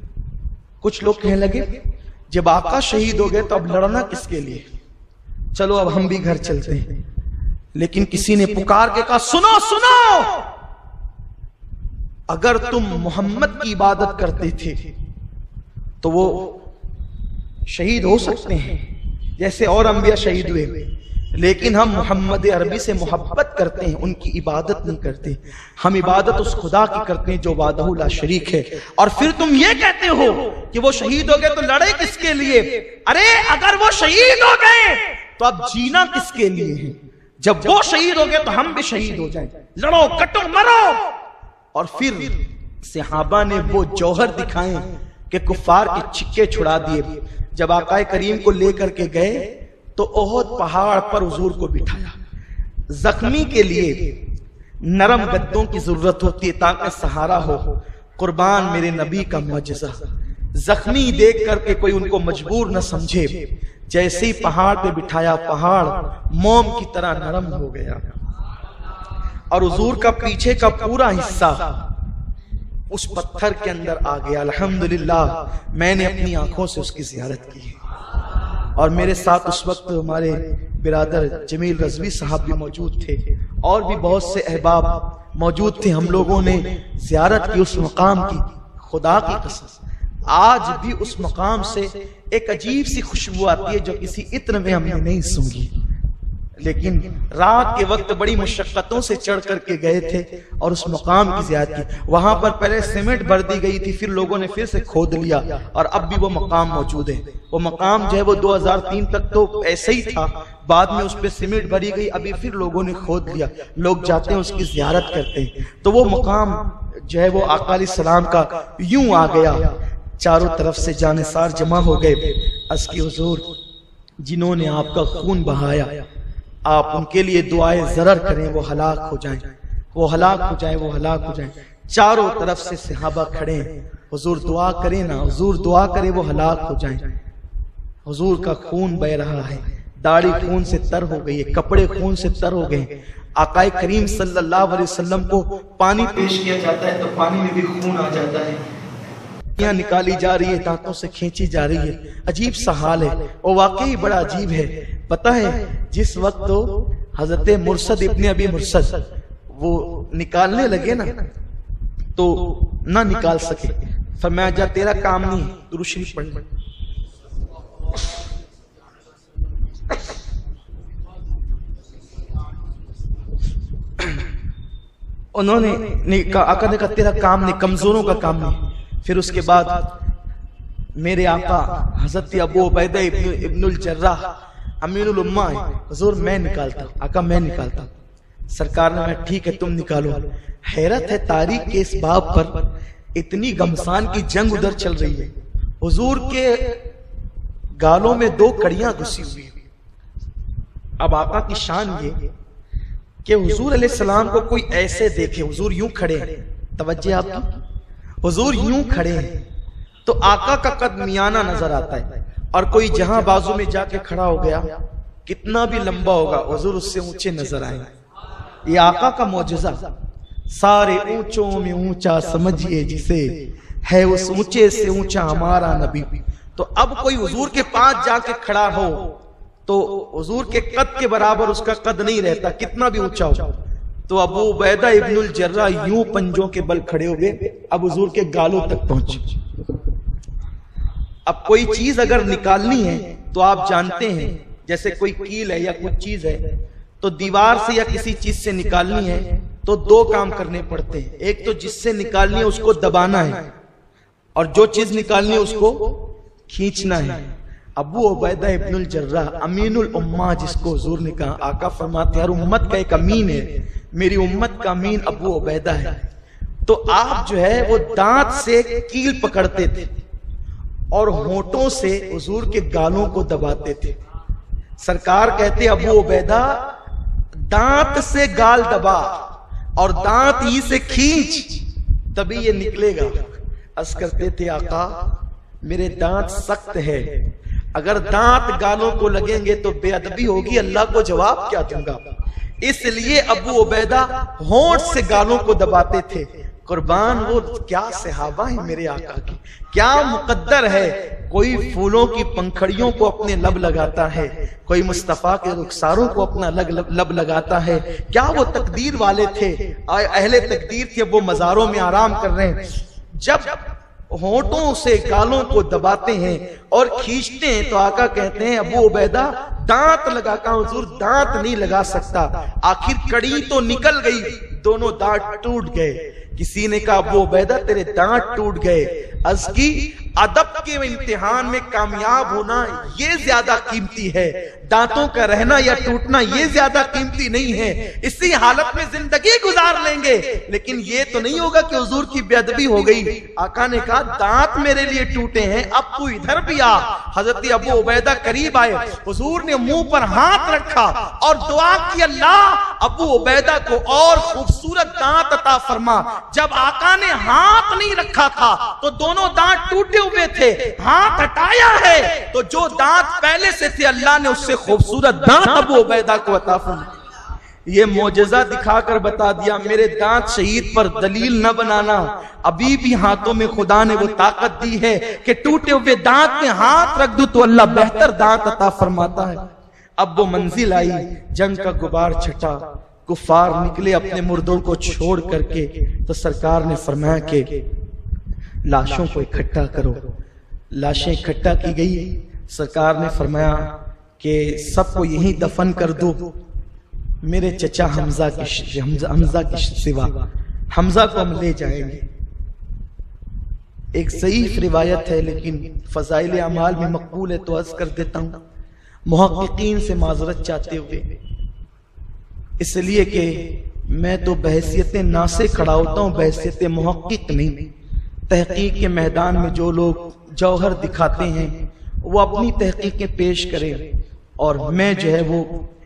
کچھ لوگ کہنے لگے جب آقا شہید ہو گئے تو اب لڑنا کس کے لیے، چلو اب ہم بھی گھر چلتے ہیں۔ لیکن کسی نے پکار کے کہا سنو سنو، اگر تم محمد کی عبادت کرتے تھے تو وہ شہید ہو سکتے ہیں جیسے اور انبیاء شہید ہوئے، لیکن ہم محمد عربی سے محبت کرتے ہیں، ان کی عبادت نہیں کرتے، ہم عبادت اس خدا کی کرتے ہیں جو وحدہ لا شریک ہے۔ اور پھر تم یہ کہتے ہو کہ وہ شہید ہو گئے تو لڑے کس کے لیے؟ ارے اگر وہ شہید ہو گئے تو اب جینا کس کے لیے ہے؟ جب وہ شہید ہو گئے تو ہم بھی شہید ہو جائیں، لڑو کٹو مرو۔ اور پھر صحابہ نے وہ جوہر دکھائے کہ کفار کے چھکے چھڑا دیے۔ جب آقا کریم کو لے کر کے گئے تو احد پہاڑ پر حضور کو بٹھایا۔ زخمی کے لیے نرم گدوں کی ضرورت ہوتی ہے تاکہ سہارا ہو، قربان میرے نبی کا معجزہ۔ زخمی دیکھ کر کے کوئی ان کو مجبور نہ سمجھے، جیسے ہی پہاڑ پہ بٹھایا پہاڑ موم کی طرح نرم ہو گیا، اور حضور کا پیچھے کا پورا حصہ اس پتھر کے اندر آ گیا۔ الحمدللہ میں نے اپنی آنکھوں سے اس کی زیارت کی، اور میرے ساتھ اس وقت ہمارے برادر جمیل رضوی صاحب بھی موجود تھے، اور بھی بہت سے احباب موجود تھے۔ ہم لوگوں نے زیارت کی اس مقام کی، خدا کی قسم آج بھی اس مقام سے ایک عجیب سی خوشبو آتی ہے جو کسی عطر میں ہم نے نہیں سونگھی۔ لیکن رات کے وقت بڑی مشقتوں سے چڑھ کر کے گئے تھے اور اس مقام کی زیارت کی۔ وہاں پر پہلے سیمنٹ بھر دی گئی تھی، پھر لوگوں نے پھر سے کھود لیا، اور اب بھی وہ مقام موجود ہے۔ وہ مقام جو ہے وہ 2003 تک تو ایسے ہی تھا، بعد میں اس پہ سیمنٹ بھری گئی، ابھی پھر لوگوں نے کھود لیا، لوگ جاتے ہیں اس کی زیارت کرتے ہیں۔ تو وہ مقام جو ہے وہ آقا علیہ السلام کا یوں آ گیا، چاروں طرف سے جانثار جمع ہو گئے۔ عرض کی حضور جنہوں نے آپ کا خون بہایا، آپ ان کے لیے دعائیں ضرر کریں، وہ ہلاک ہو جائیں، وہ ہلاک ہو جائیں، وہ ہلاک ہو جائیں۔ چاروں طرف سے صحابہ کھڑے ہیں، حضور دعا کریں نا، حضور دعا کریں وہ ہلاک ہو جائیں۔ حضور کا خون بہ رہا ہے، داڑھی خون سے تر ہو گئی ہے، کپڑے خون سے تر ہو گئے۔ آقا کریم صلی اللہ علیہ وسلم کو پانی پیش کیا جاتا ہے تو پانی میں بھی خون آ جاتا ہے، نکالی جا رہی ہے، دانتوں سے کھینچی جا رہی ہے، عجیب سا حال ہے۔ وہ واقعی بڑا عجیب ہے۔ پتہ ہے جس وقت حضرت مرثد ابن ابی مرثد وہ نکالنے لگے نا تو نہ نکال سکے، فرمایا جا تیرا کام نہیں، درود شریف پڑھ لے۔ انہوں نے آقا نے کہا تیرا کام نہیں، کمزوروں کا کام نہیں۔ پھر اس کے بعد میرے آقا حضرت ابو عبیدہ ابن الجراح امین الامہ ہے، حضور میں نکالتا ہوں، آقا میں نکالتا ہوں۔ سرکار نے کہا ٹھیک ہے تم نکالو۔ حیرت ہے تاریخ کے اس باب پر، اتنی گمسان کی جنگ ادھر چل رہی ہے، حضور کے گالوں میں 2 کڑیاں گھسی ہوئی ہیں۔ اب آقا کی شان یہ کہ حضور علیہ السلام کو کوئی ایسے دیکھے، حضور یوں کھڑے ہیں، توجہ آپ کی، حضور یوں کھڑے ہیں تو آقا کا قد میانہ نظر آتا ہے، اور کوئی جہاں بازو میں جا کے کھڑا ہو گیا، کتنا بھی لمبا ہوگا حضور اس سے اونچے نظر آئیں گے۔ یہ آقا کا معجزہ، سارے اونچوں میں اونچا سمجھئے جسے، ہے اس اونچے سے اونچا ہمارا نبی۔ تو اب کوئی حضور کے پاس جا کے کھڑا ہو تو حضور کے قد کے برابر اس کا قد نہیں رہتا، کتنا بھی اونچا ہو۔ تو ابو عبیدہ ابن الجراح یوں پنجوں کے بل کھڑے ہوئے، اب حضور کے گالوں تک پہنچے۔ اب کوئی چیز اگر نکالنی ہے تو آپ جانتے ہیں، جیسے کوئی کیل ہے یا کچھ چیز ہے تو دیوار سے یا کسی چیز سے نکالنی ہے تو دو کام کرنے پڑتے ہیں، ایک تو جس سے نکالنی ہے اس کو دبانا ہے، اور جو چیز نکالنی ہے اس کو کھینچنا ہے۔ ابو عبیدہ ابن الجراح امین الامہ جس کو حضور نے کہا، آقا فرماتے ہر امت کا ایک امین ہے، میری امت کا امین ابو عبیدہ ہے۔ تو آپ جو ہے وہ دانت سے کیل پکڑتے تھے اور ہونٹوں سے حضور کے گالوں کو دباتے تھے۔ سرکار کہتے ابو عبیدہ دانت سے گال دبا اور دانت ہی سے کھینچ، تبھی یہ نکلے گا۔ عرض کرتے تھے آقا میرے دانت سخت ہے، اگر دانت گالوں کو لگیں گے تو بے ادبی ہوگی، اللہ کو جواب کیا دوں گا؟ اس لیے ابو عبیدہ ہونٹ سے گالوں کو دباتے تھے۔ قربان وہ کیا صحابہ ہیں میرے آقا کی، کیا مقدر ہے۔ کوئی پھولوں کی پنکھڑیوں کو اپنے لب لگاتا ہے، کوئی مصطفیٰ کے رخساروں کو اپنا لب لگاتا ہے۔ کیا وہ تقدیر والے تھے، اہل تقدیر تھے، وہ مزاروں میں آرام کر رہے ہیں۔ جب ہونٹوں سے گالوں کو دباتے ہیں اور کھینچتے ہیں تو آقا کہتے ہیں ابو عبیدہ دانت لگا کر، حضور دانت نہیں لگا سکتا، آخر کڑی تو نکل گئی، دونوں دانت ٹوٹ گئے۔ کسی نے کہا ابو عبیدہ تیرے دانت ٹوٹ گئے، عرض کی ادب کے امتحان میں کامیاب ہونا یہ زیادہ قیمتی ہے، دانتوں کا رہنا یا ٹوٹنا یہ زیادہ قیمتی نہیں ہے۔ اسی حالت میں زندگی گزار لیں گے لیکن یہ تو نہیں ہوگا کہ حضور کی بے ادبی ہو گئی۔ آقا نے کہا دانت میرے لیے ٹوٹے ہیں، اب تو ادھر بھی آ۔ حضرت ابو عبیدہ قریب آئے، حضور نے منہ پر ہاتھ رکھا اور دعا کی اللہ ابو عبیدہ کو اور خوبصورت دانت عطا فرما۔ جب آقا نے ہاتھ نہیں رکھا تھا تو دونوں دانت ٹوٹے ہوئے تھے، ہاتھ ہٹایا ہے تو جو دانت پہلے سے تھے اللہ نے اس سے خوبصورت دانت ابو عبیدہ کو عطا فرمایا۔ یہ معجزہ دکھا کر بتا دیا میرے دانت شہید پر دلیل نہ بنانا، ابھی بھی ہاتھوں میں خدا نے وہ طاقت دی ہے کہ ٹوٹے ہوئے دانت میں ہاتھ رکھ دو تو اللہ بہتر دانت عطا فرماتا ہے۔ اب وہ منزل آئی، جنگ کا غبار چھٹا، کفار نکلے اپنے مردوں کو چھوڑ کر کے، تو سرکار نے فرمایا کہ لاشوں کو اکٹھا کرو۔ لاشیں اکٹھا کی گئی، سرکار نے فرمایا کہ سب کو یہیں دفن کر دو، میرے چچا حمزہ کی سوا، حمزہ کو ہم لے جائیں گے۔ ایک ضعیف روایت ہے لیکن فضائل اعمال میں مقبول ہے تو عرض کر دیتا ہوں، محققین سے معذرت چاہتے ہوئے، اس لیے کہ میں تو بحیثیت ناصح کھڑا ہوتا ہوں، بحیثیت محقق نہیں۔ تحقیق کے میدان میں جو لوگ جوہر دکھاتے ہیں وہ اپنی تحقیقیں پیش کریں، اور میں جو ہے وہ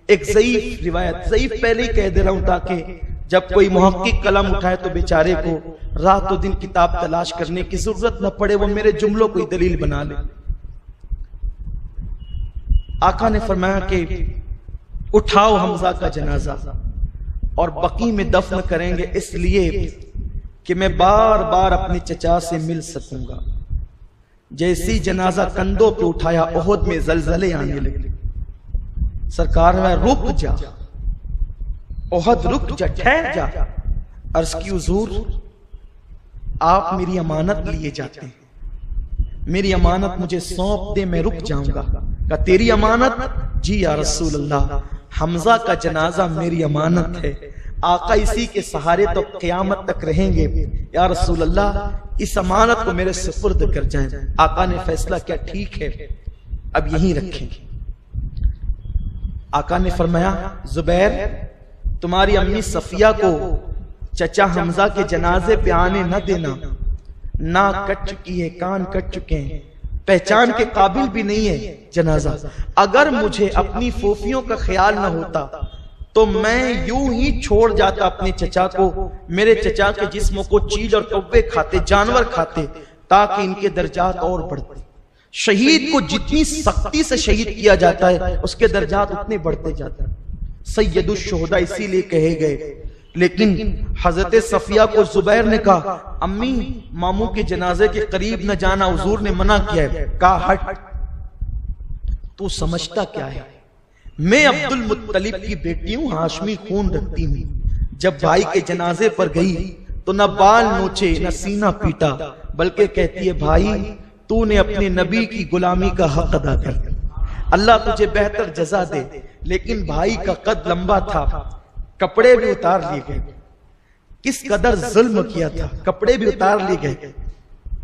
ایک ضعیف روایت، ضعیف پہلے ہی کہہ دے رہا ہوں تاکہ جب کوئی محقق قلم اٹھائے تو بیچارے کو رات و دن کتاب تلاش کرنے کی ضرورت نہ پڑے، وہ میرے جملوں کو دلیل بنا لے۔ آقا نے فرمایا کہ اٹھاؤ حمزہ کا جنازہ اور بقیع میں دفن کریں گے، اس لیے کہ میں بار بار اپنے چچا سے مل سکوں گا۔ جیسی جنازہ کندھوں پہ اٹھایا احد میں زلزلے آنے لگے۔ سرکار میں رک جا احد، رک جا، ٹھہر جا۔ عرض کی حضور آپ میری امانت لیے جاتے ہیں، میری امانت مجھے سونپ دے، میں رک جاؤں گا۔ کہا تیری امانت؟ جی یا رسول اللہ، حمزہ کا جنازہ میری امانت ہے، آقا اسی کے سہارے تو قیامت تک رہیں گے، یا رسول اللہ اس امانت کو میرے سپرد کر جائیں۔ آقا نے فیصلہ کیا، ٹھیک ہے اب یہیں رکھیں گے۔ آقا نے فرمایا زبیر تمہاری امی صفیہ کو چچا حمزہ کے جنازے پہ آنے نہ دینا، ناک کٹ چکی ہے، کان کٹ چکے ہیں، پہچان کے قابل بھی نہیں ہے جنازہ۔ اگر مجھے اپنی پھوپھیوں کا خیال نہ ہوتا تو میں یوں ہی چھوڑ جاتا اپنے چچا کو، میرے چچا کے جسموں کو چیل اور کوے کھاتے، جانور کھاتے، تاکہ ان کے درجات اور بڑھتے۔ شہید کو جتنی سختی سے شہید کیا جاتا ہے اس کے درجات اتنے بڑھتے جاتے ہیں. سید الشہداء اسی لیے کہے گئے. لیکن حضرت صفیہ کو زبیر نے کہا امی ماموں کے جنازے کے قریب نہ جانا، حضور نے منع کیا ہے. کہا ہٹ، تو سمجھتا کیا ہے، میں عبد المطلب کی بیٹی ہوں، ہاشمی خون رکھتی ہوں. جب بھائی کے جنازے پر گئی تو نہ بال نوچے نہ سینہ پیٹا، بلکہ کہتی ہے بھائی تو نے اپنے نبی کی غلامی کا حق ادا کر، اللہ تجھے بہتر جزا دے. لیکن بھائی کا قد لمبا تھا، کپڑے بھی اتار لیے گئے. کس قدر ظلم کیا تھا، کپڑے بھی اتار لیے گئے.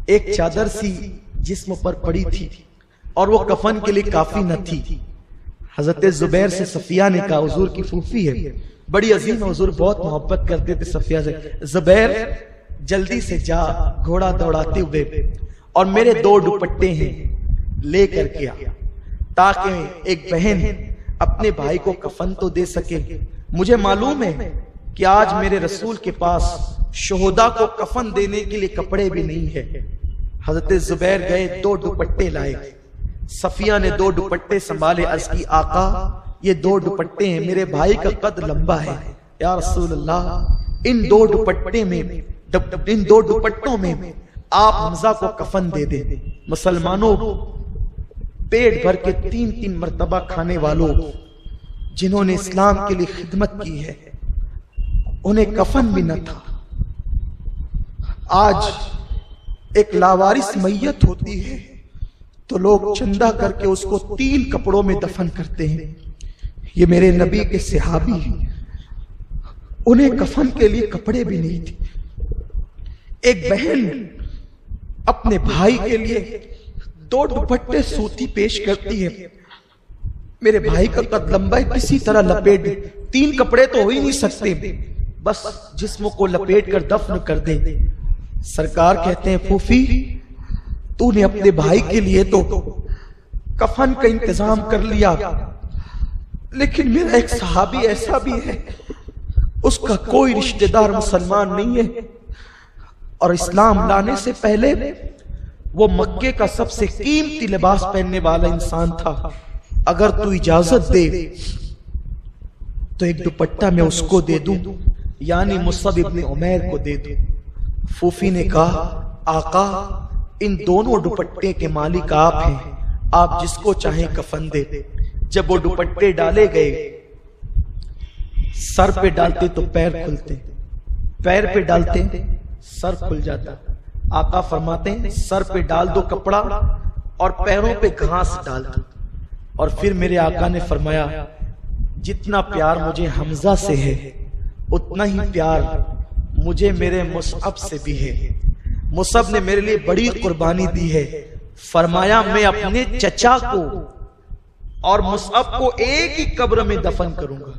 ایک چادر سی جسم پر پڑی تھی اور وہ کفن کے لیے کافی نہ تھی. حضرت زبیر سے صفیہ نے کہا حضور کی پھوپھی ہے، بڑی عظیم، حضور بہت محبت کرتے تھے صفیہ سے. زبیر جلدی سے جا گھوڑا دوڑاتے ہوئے اور میرے 2 دوپٹے ہیں لے کر کے آ، تاکہ ایک بہن اپنے بھائی کو کفن تو دے سکے. مجھے معلوم ہے کہ آج میرے رسول کے پاس شہداء کو کفن دینے کے لیے کپڑے بھی نہیں ہے. حضرت زبیر گئے 2 دوپٹے لائے. صفیہ نے 2 دوپٹے سنبھالے، عرض کی آقا یہ 2 دوپٹے ہیں، میرے بھائی کا قد لمبا ہے، یا رسول اللہ ان 2 دوپٹوں میں آپ حمزہ کو کفن دے دیں. مسلمانوں، پیٹ بھر کے 3 مرتبہ کھانے والوں جنہوں نے اسلام کے لیے خدمت کی ہے انہیں کفن بھی نہ تھا. آج ایک لاوارث میت ہوتی ہے تو لوگ چندہ کر کے اس کو 3 کپڑوں میں دفن کرتے ہیں. یہ میرے نبی کے صحابی ہیں، انہیں کفن کے لیے کپڑے بھی نہیں تھے. ایک بہن اپنے بھائی کے لیے 2 دوپٹے سوتی پیش کرتی ہے. میرے بھائی کا قد لمبا ہے، کسی طرح لپیٹ دے. 3 کپڑے تو ہو ہی نہیں سکتے، بس جسم کو لپیٹ کر دفن کر دے. سرکار کہتے ہیں پھوپھی تو نے اپنے بھائی کے لیے تو کفن کا انتظام کر لیا، لیکن میرا ایک صحابی ایسا بھی ہے اس کا کوئی رشتہ دار مسلمان نہیں ہے، اور اسلام لانے سے پہلے وہ مکے کا سب سے قیمتی لباس پہننے والا انسان تھا. اگر تو اجازت دے تو ایک دوپٹہ میں اس کو دے دوں، یعنی مصعب ابن عمیر کو دے دوں. پھوپھی نے کہا آقا ان دونوں دوپٹے کے مالک آپ ہیں، آپ جس کو چاہیں کفن دے. جب وہ دوپٹے ڈالے گئے، سر پہ ڈالتے تو پیر کھلتے، پیر پہ ڈالتے سر کھل جاتا. آقا فرماتے ہیں سر پہ ڈال دو کپڑا اور پیروں پہ گھاس ڈال دو. اور پھر میرے آقا نے فرمایا جتنا پیار مجھے حمزہ سے ہے اتنا ہی پیار مجھے میرے مصعب سے بھی ہے. مصعب نے میرے لیے بڑی قربانی دی ہے. فرمایا میں اپنے چچا کو اور مصعب کو ایک ہی قبر میں دفن کروں گا.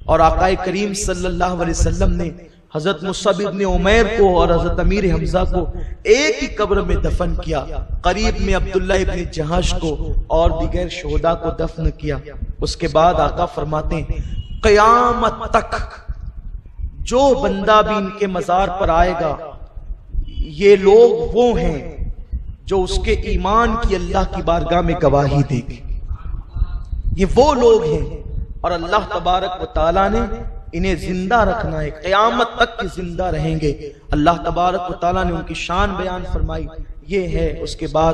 اور آقا کریم صلی اللہ علیہ وسلم نے حضرت مصعب ابن عمیر کو اور حضرت امیر حمزہ کو ایک ہی قبر میں دفن کیا. قریب میں عبداللہ ابن جہاش کو اور دیگر شہداء کو دفن کیا. اس کے بعد آقا فرماتے ہیں قیامت تک جو بندہ بھی ان کے مزار پر آئے گا یہ لوگ وہ ہیں جو اس کے ایمان کی اللہ کی بارگاہ میں گواہی دے گے. یہ وہ لوگ ہیں اور اللہ تبارک و تعالیٰ نے انہیں زندہ رکھنا ہے، قیامت تک کی زندہ رہیں گے. اللہ تبارک و تعالیٰ نے ان کی شان بیان فرمائی یہ ہے. اس کے بعد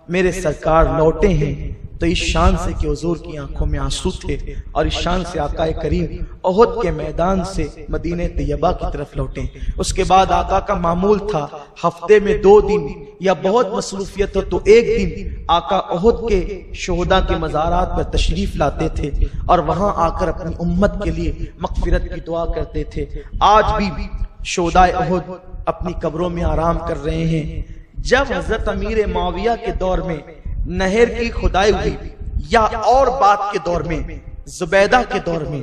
میرے سرکار لوٹے ہیں تو اس شان سے کہ حضور کی آنکھوں میں آنسو تھے، اور اس شان سے آقا کریم احد کے میدان سے مدینہ طیبہ کی طرف لوٹے. اس کے بعد آقا کا معمول تھا ہفتے میں 2 دن یا بہت مصروفیت ہو تو 1 دن آقا احد کے شہداء کے مزارات پر تشریف لاتے تھے اور وہاں آ کر اپنی امت کے لیے مغفرت کی دعا کرتے تھے. آج بھی شہداء احد اپنی قبروں میں آرام کر رہے ہیں. جب حضرت امیر معاویہ کے دور میں نہر کی کھدائی ہوئی یا اور بات کے دور میں زبیدہ کے دور میں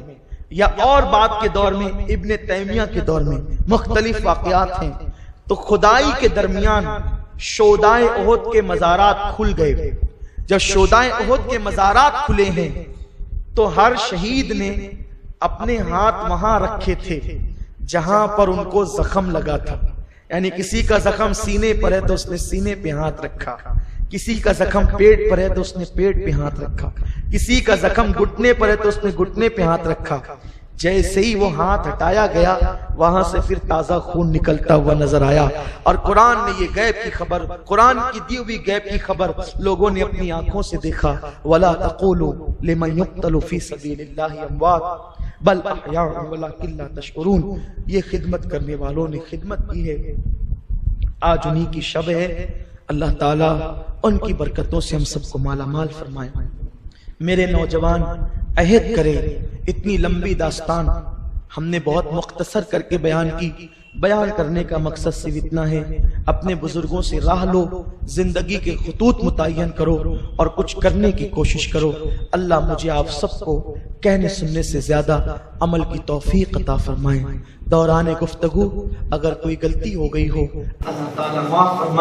یا اور بات کے دور میں ابن تیمیہ کے دور میں مختلف واقعات ہیں، تو کھدائی کے درمیان شہداء احد کے مزارات کھل گئے. جب شہداء احد کے مزارات کھلے ہیں تو ہر شہید نے اپنے ہاتھ وہاں رکھے تھے جہاں پر ان کو زخم لگا تھا. یعنی کسی کا زخم سینے پر ہے تو اس نے سینے پہ ہاتھ رکھا، کسی کا زخم پیٹ پر ہے تو اس نے پیٹ پہ ہاتھ رکھا، کسی کا زخم گھٹنے پر ہے تو اس نے گھٹنے پہ ہاتھ رکھا۔ جیسے ہی وہ ہاتھ ہٹایا گیا وہاں سے پھر تازہ خون نکلتا ہوا نظر آیا۔ اور قرآن نے یہ غیب کی خبر، قرآن کی دی ہوئی غیب کی خبر لوگوں نے اپنی آنکھوں سے دیکھا۔ وَلَا تَقُولُوا لِمَنْ يُقْتَلُ فِي سَبِيلِ اللَّهِ أَمْوَاتٌ بَلْ أَحْيَاءٌ وَلَكِنْ لَا تَشْعُرُونَ۔ یہ خدمت کرنے والوں نے خدمت کی ہے، آج انہی کی شب ہے۔ اللہ تعالیٰ ان کی برکتوں سے ہم سب کو مالا مال فرمائے۔ میرے نوجوان عہد کرے، اتنی لمبی داستان ہم نے بہت مختصر کر کے بیان کی۔ بیان کرنے کا مقصد صرف اتنا ہے، اپنے بزرگوں سے راہ لو، زندگی کے خطوط متعین کرو اور کچھ کرنے کی کوشش کرو۔ اللہ مجھے آپ سب کو کہنے سننے سے زیادہ عمل کی توفیق عطا فرمائے۔ دوران گفتگو اگر کوئی غلطی ہو گئی ہو اللہ تعالیٰ معاف فرمائے۔